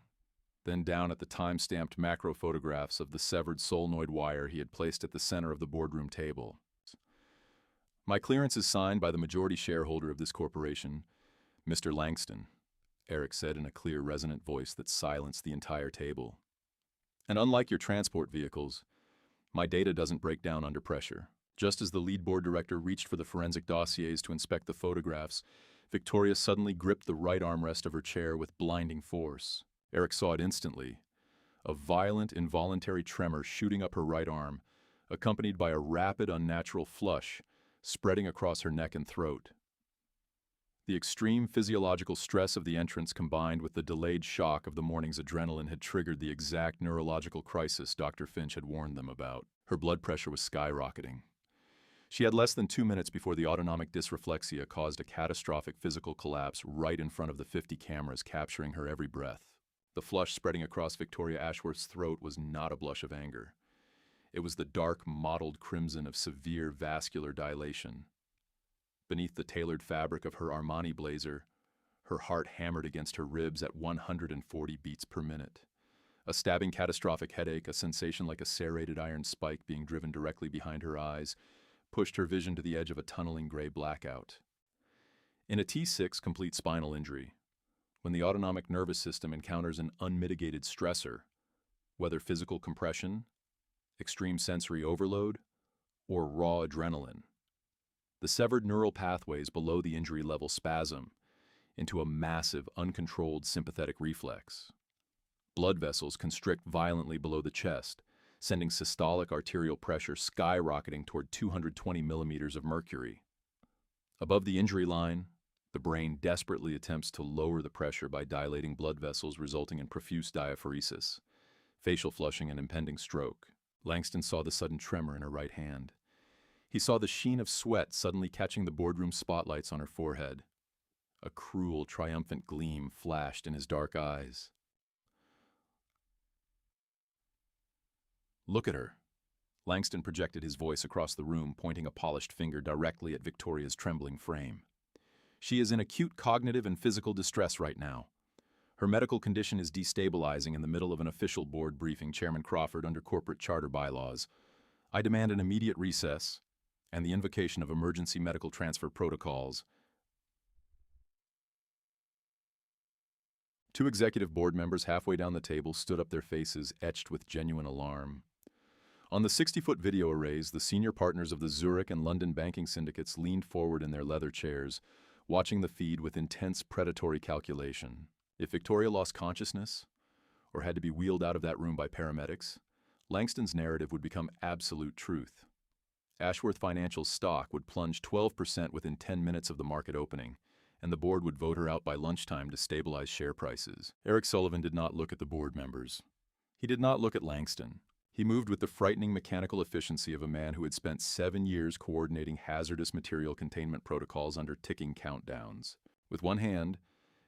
then down at the time-stamped macro photographs of the severed solenoid wire he had placed at the center of the boardroom table. "My clearance is signed by the majority shareholder of this corporation, Mr. Langston," Eric said in a clear, resonant voice that silenced the entire table. "And unlike your transport vehicles, my data doesn't break down under pressure." Just as the lead board director reached for the forensic dossiers to inspect the photographs, Victoria suddenly gripped the right armrest of her chair with blinding force. Eric saw it instantly. A violent, involuntary tremor shooting up her right arm, accompanied by a rapid, unnatural flush spreading across her neck and throat. The extreme physiological stress of the entrance combined with the delayed shock of the morning's adrenaline had triggered the exact neurological crisis Dr. Finch had warned them about. Her blood pressure was skyrocketing. She had less than 2 minutes before the autonomic dysreflexia caused a catastrophic physical collapse right in front of the 50 cameras capturing her every breath. The flush spreading across Victoria Ashworth's throat was not a blush of anger. It was the dark, mottled crimson of severe vascular dilation. Beneath the tailored fabric of her Armani blazer, her heart hammered against her ribs at 140 beats per minute. A stabbing catastrophic headache, a sensation like a serrated iron spike being driven directly behind her eyes, pushed her vision to the edge of a tunneling gray blackout. In a T6 complete spinal injury, when the autonomic nervous system encounters an unmitigated stressor, whether physical compression, extreme sensory overload, or raw adrenaline, the severed neural pathways below the injury level spasm into a massive, uncontrolled sympathetic reflex. Blood vessels constrict violently below the chest, sending systolic arterial pressure skyrocketing toward 220 millimeters of mercury. Above the injury line, the brain desperately attempts to lower the pressure by dilating blood vessels, resulting in profuse diaphoresis, facial flushing, and impending stroke. Langston saw the sudden tremor in her right hand. He saw the sheen of sweat suddenly catching the boardroom spotlights on her forehead. A cruel, triumphant gleam flashed in his dark eyes. "Look at her." Langston projected his voice across the room, pointing a polished finger directly at Victoria's trembling frame. "She is in acute cognitive and physical distress right now. Her medical condition is destabilizing in the middle of an official board briefing, Chairman Crawford, under corporate charter bylaws. I demand an immediate recess and the invocation of emergency medical transfer protocols." Two executive board members halfway down the table stood up, their faces etched with genuine alarm. On the 60-foot video arrays, the senior partners of the Zurich and London banking syndicates leaned forward in their leather chairs, watching the feed with intense predatory calculation. If Victoria lost consciousness, or had to be wheeled out of that room by paramedics, Langston's narrative would become absolute truth. Ashworth Financial's stock would plunge 12% within 10 minutes of the market opening, and the board would vote her out by lunchtime to stabilize share prices. Eric Sullivan did not look at the board members. He did not look at Langston. He moved with the frightening mechanical efficiency of a man who had spent 7 years coordinating hazardous material containment protocols under ticking countdowns. With one hand,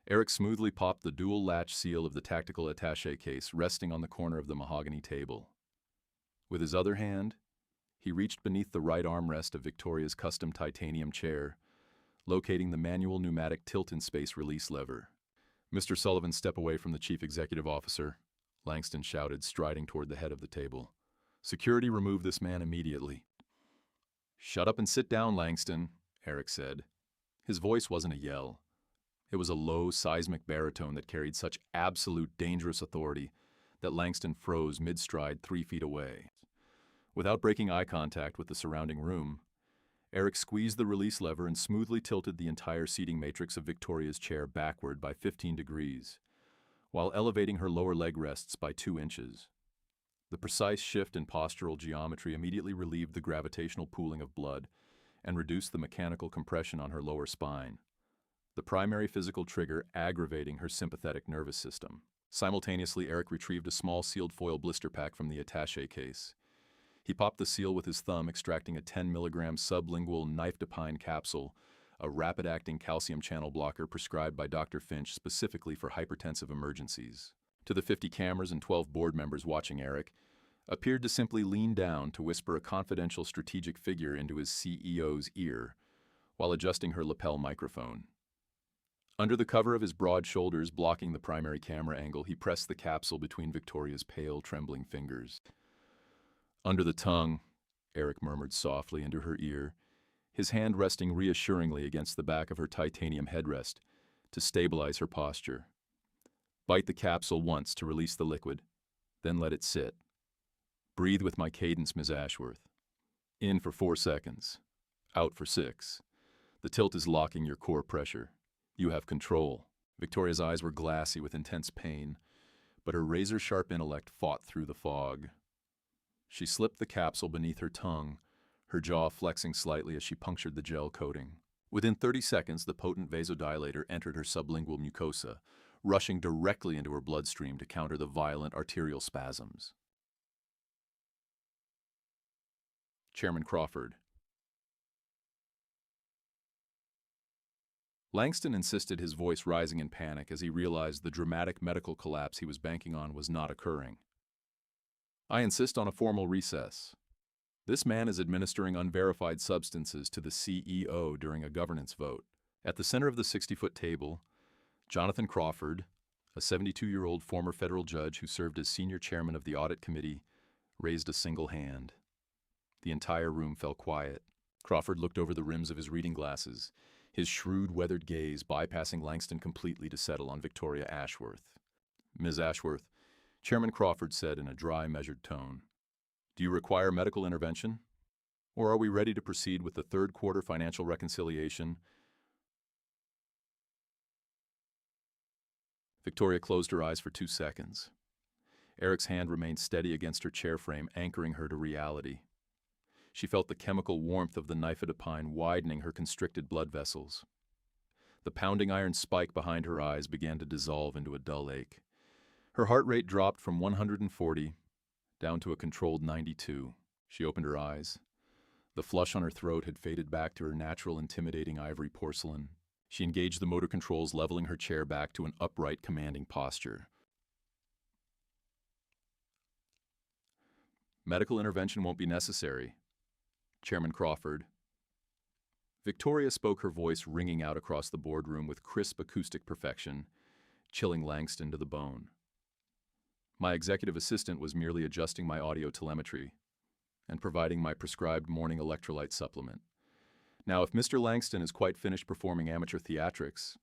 Eric smoothly popped the dual-latch seal of the tactical attaché case resting on the corner of the mahogany table. With his other hand, he reached beneath the right armrest of Victoria's custom titanium chair, locating the manual pneumatic tilt-in-space release lever. "Mr. Sullivan, step away from the chief executive officer," Langston shouted, striding toward the head of the table. "Security, remove this man immediately." "Shut up and sit down, Langston," Eric said. His voice wasn't a yell. It was a low, seismic baritone that carried such absolute dangerous authority that Langston froze mid-stride 3 feet away. Without breaking eye contact with the surrounding room, Eric squeezed the release lever and smoothly tilted the entire seating matrix of Victoria's chair backward by 15 degrees, while elevating her lower leg rests by 2 inches. The precise shift in postural geometry immediately relieved the gravitational pooling of blood and reduced the mechanical compression on her lower spine, the primary physical trigger aggravating her sympathetic nervous system. Simultaneously, Eric retrieved a small sealed foil blister pack from the attaché case. He popped the seal with his thumb, extracting a 10-milligram sublingual nifedipine capsule, a rapid-acting calcium channel blocker prescribed by Dr. Finch specifically for hypertensive emergencies. To the 50 cameras and 12 board members watching, Eric appeared to simply lean down to whisper a confidential strategic figure into his CEO's ear while adjusting her lapel microphone. Under the cover of his broad shoulders blocking the primary camera angle, he pressed the capsule between Victoria's pale, trembling fingers. "Under the tongue," Eric murmured softly into her ear, his hand resting reassuringly against the back of her titanium headrest to stabilize her posture. "Bite the capsule once to release the liquid, then let it sit. Breathe with my cadence, Ms. Ashworth. In for 4 seconds, out for 6. The tilt is locking your core pressure. You have control." Victoria's eyes were glassy with intense pain, but her razor-sharp intellect fought through the fog. She slipped the capsule beneath her tongue, her jaw flexing slightly as she punctured the gel coating. Within 30 seconds, the potent vasodilator entered her sublingual mucosa, rushing directly into her bloodstream to counter the violent arterial spasms. Chairman Crawford. Langston insisted, his voice rising in panic as he realized the dramatic medical collapse he was banking on was not occurring. "I insist on a formal recess. This man is administering unverified substances to the CEO during a governance vote." At the center of the 60-foot table, Jonathan Crawford, a 72-year-old former federal judge who served as senior chairman of the audit committee, raised a single hand. The entire room fell quiet. Crawford looked over the rims of his reading glasses, his shrewd, weathered gaze bypassing Langston completely to settle on Victoria Ashworth. "Ms. Ashworth," Chairman Crawford said in a dry, measured tone, "do you require medical intervention? Or are we ready to proceed with the third quarter financial reconciliation?" Victoria closed her eyes for 2 seconds. Eric's hand remained steady against her chair frame, anchoring her to reality. She felt the chemical warmth of the nifedipine widening her constricted blood vessels. The pounding iron spike behind her eyes began to dissolve into a dull ache. Her heart rate dropped from 140 down to a controlled 92. She opened her eyes. The flush on her throat had faded back to her natural, intimidating ivory porcelain. She engaged the motor controls, leveling her chair back to an upright, commanding posture. "Medical intervention won't be necessary, Chairman Crawford." Victoria spoke, her voice ringing out across the boardroom with crisp acoustic perfection, chilling Langston to the bone. "My executive assistant was merely adjusting my audio telemetry and providing my prescribed morning electrolyte supplement. Now, if Mr. Langston is quite finished performing amateur theatrics,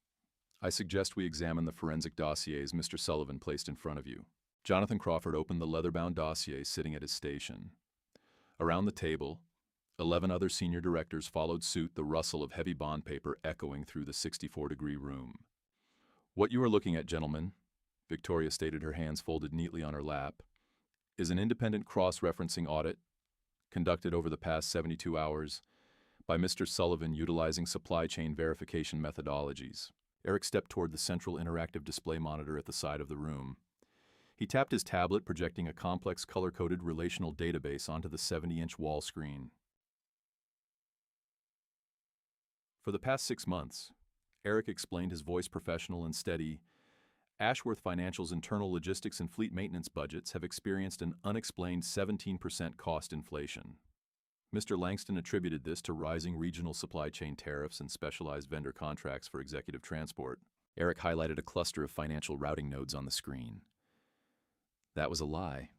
I suggest we examine the forensic dossiers Mr. Sullivan placed in front of you." Jonathan Crawford opened the leather-bound dossier sitting at his station. Around the table, 11 other senior directors followed suit, the rustle of heavy bond paper echoing through the 64-degree room. "What you are looking at, gentlemen," Victoria stated, her hands folded neatly on her lap, "is an independent cross-referencing audit conducted over the past 72 hours by Mr. Sullivan utilizing supply chain verification methodologies." Eric stepped toward the central interactive display monitor at the side of the room. He tapped his tablet, projecting a complex color-coded relational database onto the 70-inch wall screen. "For the past 6 months," Eric explained, his voice professional and steady, "Ashworth Financial's internal logistics and fleet maintenance budgets have experienced an unexplained 17% cost inflation. Mr. Langston attributed this to rising regional supply chain tariffs and specialized vendor contracts for executive transport." Eric highlighted a cluster of financial routing nodes on the screen. "That was a lie.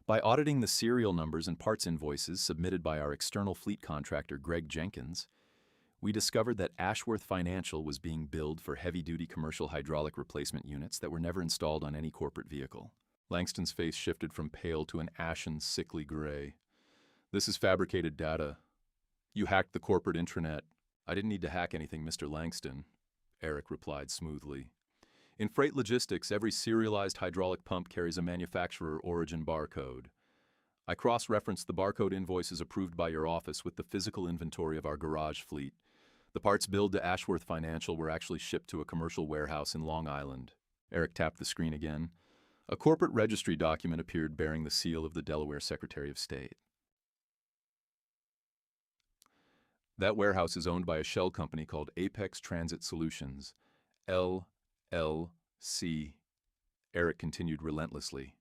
By auditing the serial numbers and parts invoices submitted by our external fleet contractor, Greg Jenkins, we discovered that Ashworth Financial was being billed for heavy-duty commercial hydraulic replacement units that were never installed on any corporate vehicle." Langston's face shifted from pale to an ashen, sickly gray. "This is fabricated data. You hacked the corporate intranet." "I didn't need to hack anything, Mr. Langston," Eric replied smoothly. In freight logistics, every serialized hydraulic pump carries a manufacturer origin barcode. I cross-referenced the barcode invoices approved by your office with the physical inventory of our garage fleet. The parts billed to Ashworth Financial were actually shipped to a commercial warehouse in Long Island. Eric tapped the screen again. A corporate registry document appeared bearing the seal of the Delaware Secretary of State. That warehouse is owned by a shell company called Apex Transit Solutions, LLC. Eric continued relentlessly.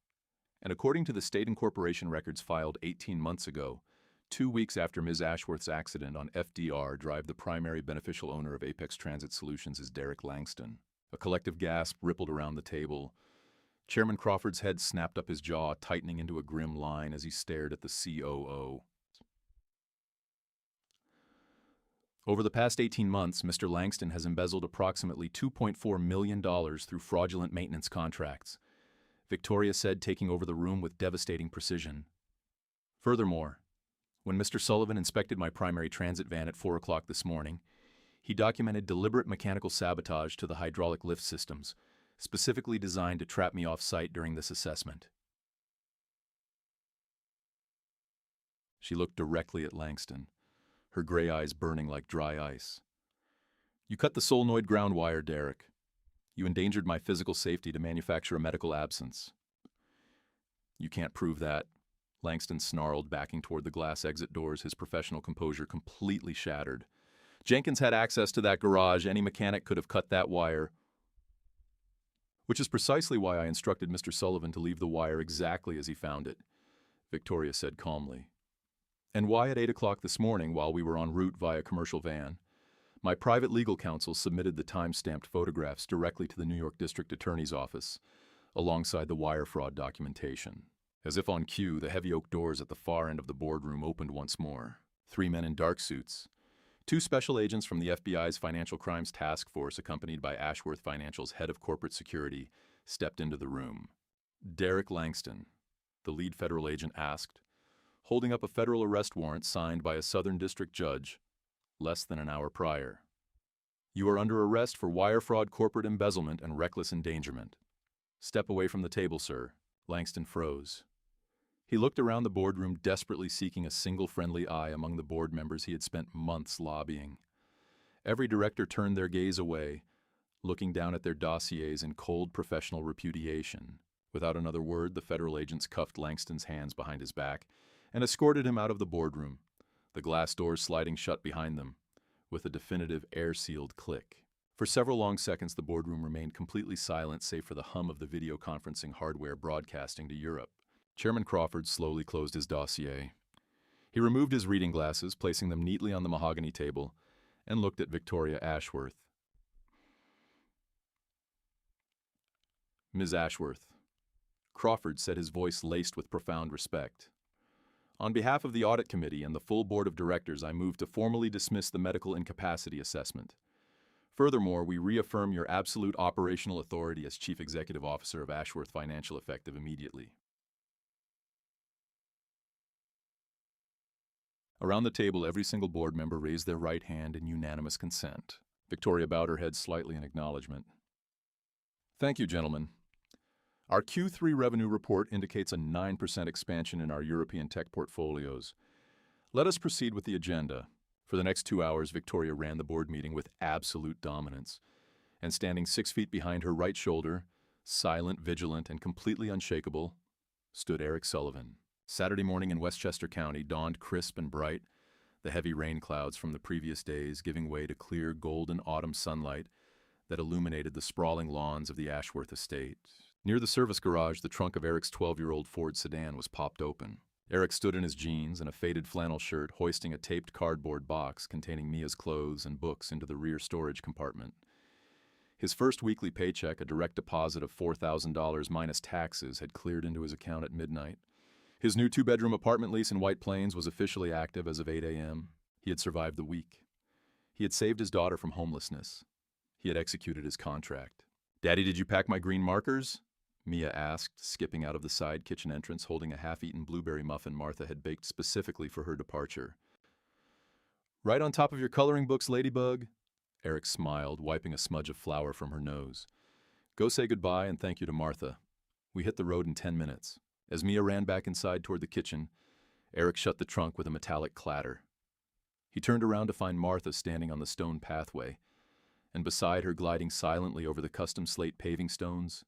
And according to the state incorporation records filed 18 months ago, 2 weeks after Ms. Ashworth's accident on FDR Drive, the primary beneficial owner of Apex Transit Solutions is Derek Langston. A collective gasp rippled around the table. Chairman Crawford's head snapped up his jaw, tightening into a grim line as he stared at the COO. Over the past 18 months, Mr. Langston has embezzled approximately $2.4 million through fraudulent maintenance contracts, Victoria said, taking over the room with devastating precision. Furthermore, when Mr. Sullivan inspected my primary transit van at 4 o'clock this morning, he documented deliberate mechanical sabotage to the hydraulic lift systems, specifically designed to trap me off-site during this assessment. She looked directly at Langston, her gray eyes burning like dry ice. You cut the solenoid ground wire, Derek. You endangered my physical safety to manufacture a medical absence. You can't prove that, Langston snarled, backing toward the glass exit doors, his professional composure completely shattered. Jenkins had access to that garage. Any mechanic could have cut that wire. Which is precisely why I instructed Mr. Sullivan to leave the wire exactly as he found it, Victoria said calmly. And why at 8 o'clock this morning, while we were en route via commercial van, my private legal counsel submitted the time-stamped photographs directly to the New York District Attorney's office, alongside the wire fraud documentation. As if on cue, the heavy oak doors at the far end of the boardroom opened once more. 3 men in dark suits, 2 special agents from the FBI's Financial Crimes Task Force, accompanied by Ashworth Financial's head of corporate security, stepped into the room. Derek Langston, the lead federal agent asked, holding up a federal arrest warrant signed by a Southern District judge less than an hour prior. You are under arrest for wire fraud, corporate embezzlement, and reckless endangerment. Step away from the table, sir. Langston froze. He looked around the boardroom, desperately seeking a single friendly eye among the board members he had spent months lobbying. Every director turned their gaze away, looking down at their dossiers in cold professional repudiation. Without another word, the federal agents cuffed Langston's hands behind his back and escorted him out of the boardroom, the glass doors sliding shut behind them, with a definitive air-sealed click. For several long seconds, the boardroom remained completely silent, save for the hum of the video conferencing hardware broadcasting to Europe. Chairman Crawford slowly closed his dossier. He removed his reading glasses, placing them neatly on the mahogany table, and looked at Victoria Ashworth. Ms. Ashworth, Crawford said, his voice laced with profound respect. On behalf of the Audit Committee and the full Board of Directors, I move to formally dismiss the medical incapacity assessment. Furthermore, we reaffirm your absolute operational authority as Chief Executive Officer of Ashworth Financial effective immediately. Around the table, every single board member raised their right hand in unanimous consent. Victoria bowed her head slightly in acknowledgement. Thank you, gentlemen. Our Q3 revenue report indicates a 9% expansion in our European tech portfolios. Let us proceed with the agenda. For the next 2 hours, Victoria ran the board meeting with absolute dominance. And standing 6 feet behind her right shoulder, silent, vigilant, and completely unshakable, stood Eric Sullivan. Saturday morning in Westchester County dawned crisp and bright, the heavy rain clouds from the previous days giving way to clear golden autumn sunlight that illuminated the sprawling lawns of the Ashworth estate. Near the service garage, the trunk of Eric's 12-year-old Ford sedan was popped open. Eric stood in his jeans and a faded flannel shirt, hoisting a taped cardboard box containing Mia's clothes and books into the rear storage compartment. His first weekly paycheck, a direct deposit of $4,000 minus taxes, had cleared into his account at midnight. His new 2-bedroom apartment lease in White Plains was officially active as of 8 a.m. He had survived the week. He had saved his daughter from homelessness. He had executed his contract. "Daddy, did you pack my green markers?" Mia asked, skipping out of the side kitchen entrance, holding a half-eaten blueberry muffin Martha had baked specifically for her departure. "Right on top of your coloring books, Ladybug." Eric smiled, wiping a smudge of flour from her nose. Go say goodbye and thank you to Martha. We hit the road in 10 minutes. As Mia ran back inside toward the kitchen, Eric shut the trunk with a metallic clatter. He turned around to find Martha standing on the stone pathway, and beside her, gliding silently over the custom slate paving stones,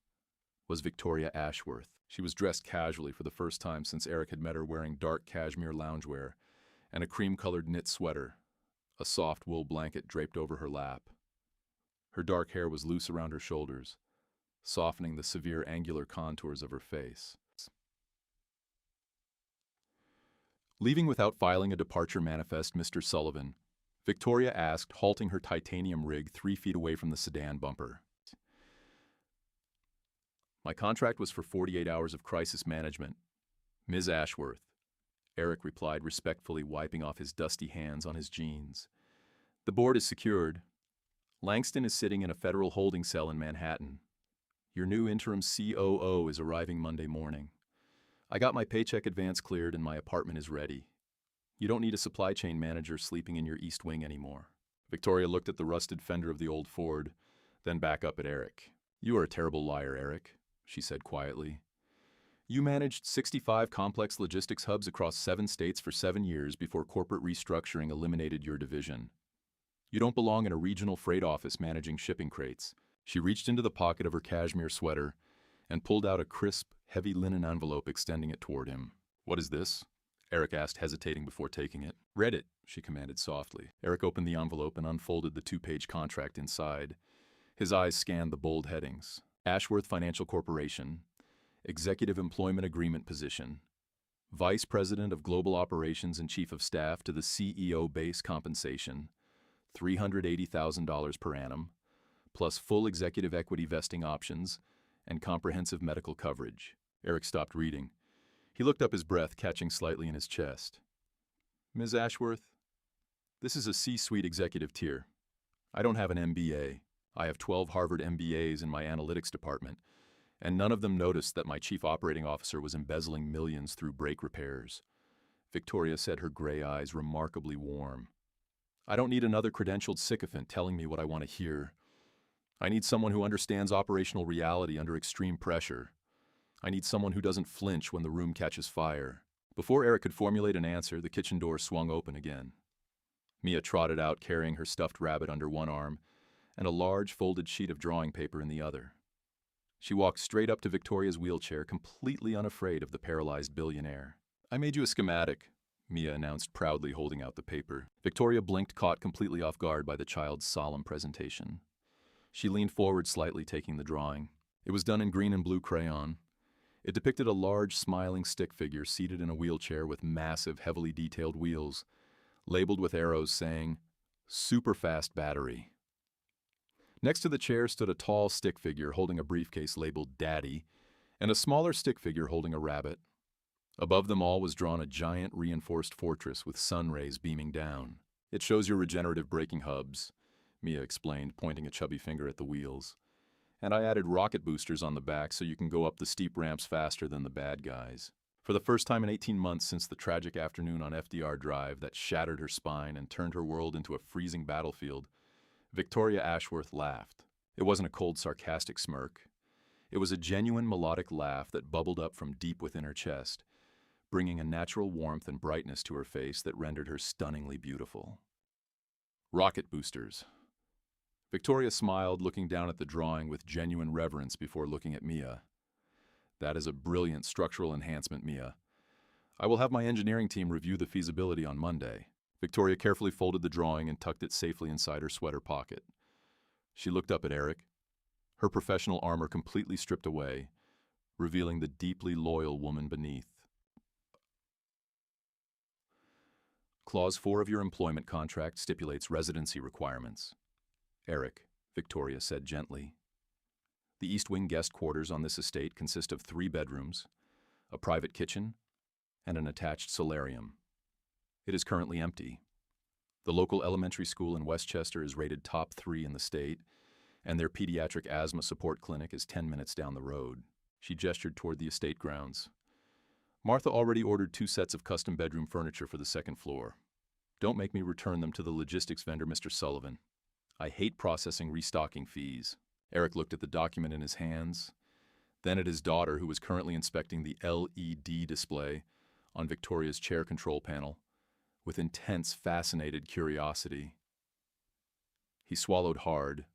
was Victoria Ashworth. She was dressed casually for the first time since Eric had met her, wearing dark cashmere loungewear and a cream-colored knit sweater, a soft wool blanket draped over her lap. Her dark hair was loose around her shoulders, softening the severe angular contours of her face. Leaving without filing a departure manifest, Mr. Sullivan, Victoria asked, halting her titanium rig 3 feet away from the sedan bumper. My contract was for 48 hours of crisis management. Ms. Ashworth, Eric replied, respectfully wiping off his dusty hands on his jeans. The board is secured. Langston is sitting in a federal holding cell in Manhattan. Your new interim COO is arriving Monday morning. I got my paycheck advance cleared and my apartment is ready. You don't need a supply chain manager sleeping in your East Wing anymore. Victoria looked at the rusted fender of the old Ford, then back up at Eric. You are a terrible liar, Eric, she said quietly. You managed 65 complex logistics hubs across 7 states for 7 years before corporate restructuring eliminated your division. You don't belong in a regional freight office managing shipping crates. She reached into the pocket of her cashmere sweater and pulled out a crisp, heavy linen envelope, extending it toward him. What is this? Eric asked, hesitating before taking it. Read it, she commanded softly. Eric opened the envelope and unfolded the 2-page contract inside. His eyes scanned the bold headings. Ashworth Financial Corporation, Executive Employment Agreement Position, Vice President of Global Operations and Chief of Staff to the CEO, base compensation, $380,000 per annum, plus full executive equity vesting options and comprehensive medical coverage. Eric stopped reading. He looked up, his breath catching slightly in his chest. Ms. Ashworth, this is a C-suite executive tier. I don't have an MBA. I have 12 Harvard MBAs in my analytics department, and none of them noticed that my chief operating officer was embezzling millions through brake repairs. Victoria said, her gray eyes remarkably warm. I don't need another credentialed sycophant telling me what I want to hear. I need someone who understands operational reality under extreme pressure. I need someone who doesn't flinch when the room catches fire. Before Eric could formulate an answer, the kitchen door swung open again. Mia trotted out, carrying her stuffed rabbit under one arm and a large folded sheet of drawing paper in the other. She walked straight up to Victoria's wheelchair, completely unafraid of the paralyzed billionaire. I made you a schematic, Mia announced proudly, holding out the paper. Victoria blinked, caught completely off guard by the child's solemn presentation. She leaned forward slightly, taking the drawing. It was done in green and blue crayon. It depicted a large, smiling stick figure seated in a wheelchair with massive, heavily detailed wheels, labeled with arrows saying, "Super fast battery." Next to the chair stood a tall stick figure holding a briefcase labeled Daddy, and a smaller stick figure holding a rabbit. Above them all was drawn a giant reinforced fortress with sun rays beaming down. It shows your regenerative braking hubs, Mia explained, pointing a chubby finger at the wheels. And I added rocket boosters on the back so you can go up the steep ramps faster than the bad guys. For the first time in 18 months since the tragic afternoon on FDR Drive that shattered her spine and turned her world into a freezing battlefield, Victoria Ashworth laughed. It wasn't a cold, sarcastic smirk. It was a genuine melodic laugh that bubbled up from deep within her chest, bringing a natural warmth and brightness to her face that rendered her stunningly beautiful. Rocket boosters. Victoria smiled, looking down at the drawing with genuine reverence before looking at Mia. That is a brilliant structural enhancement, Mia. I will have my engineering team review the feasibility on Monday. Victoria carefully folded the drawing and tucked it safely inside her sweater pocket. She looked up at Eric, her professional armor completely stripped away, revealing the deeply loyal woman beneath. Clause 4 of your employment contract stipulates residency requirements. Eric, Victoria said gently. The East Wing guest quarters on this estate consist of 3 bedrooms, a private kitchen, and an attached solarium. It is currently empty. The local elementary school in Westchester is rated top 3 in the state, and their pediatric asthma support clinic is 10 minutes down the road. She gestured toward the estate grounds. Martha already ordered 2 sets of custom bedroom furniture for the 2nd floor. Don't make me return them to the logistics vendor, Mr. Sullivan. I hate processing restocking fees. Eric looked at the document in his hands, then at his daughter, who was currently inspecting the LED display on Victoria's chair control panel, with intense, fascinated curiosity. He swallowed hard,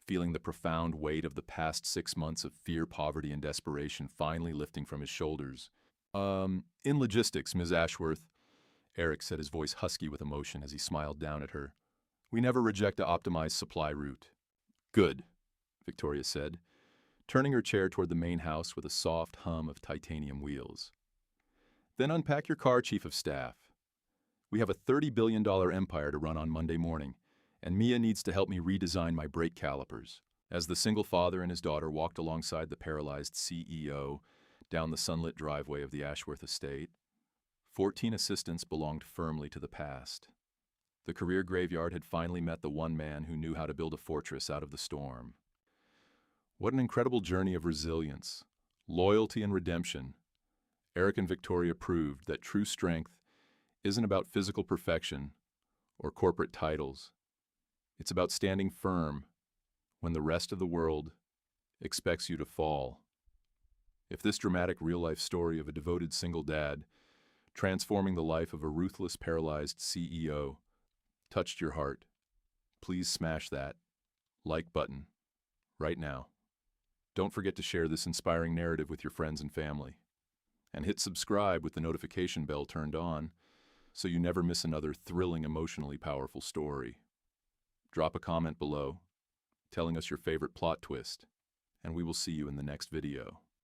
feeling the profound weight of the past 6 months of fear, poverty, and desperation finally lifting from his shoulders. In logistics, Ms. Ashworth, Eric said, his voice husky with emotion as he smiled down at her. We never reject a optimized supply route. Good, Victoria said, turning her chair toward the main house with a soft hum of titanium wheels. Then unpack your car, Chief of Staff. We have a $30 billion empire to run on Monday morning, and Mia needs to help me redesign my brake calipers. As the single father and his daughter walked alongside the paralyzed CEO down the sunlit driveway of the Ashworth estate, 14 assistants belonged firmly to the past. The career graveyard had finally met the one man who knew how to build a fortress out of the storm. What an incredible journey of resilience, loyalty, and redemption. Eric and Victoria proved that true strength isn't about physical perfection or corporate titles. It's about standing firm when the rest of the world expects you to fall. If this dramatic real-life story of a devoted single dad transforming the life of a ruthless paralyzed CEO touched your heart, please smash that like button right now. Don't forget to share this inspiring narrative with your friends and family. And hit subscribe with the notification bell turned on so you never miss another thrilling, emotionally powerful story. Drop a comment below telling us your favorite plot twist, and we will see you in the next video.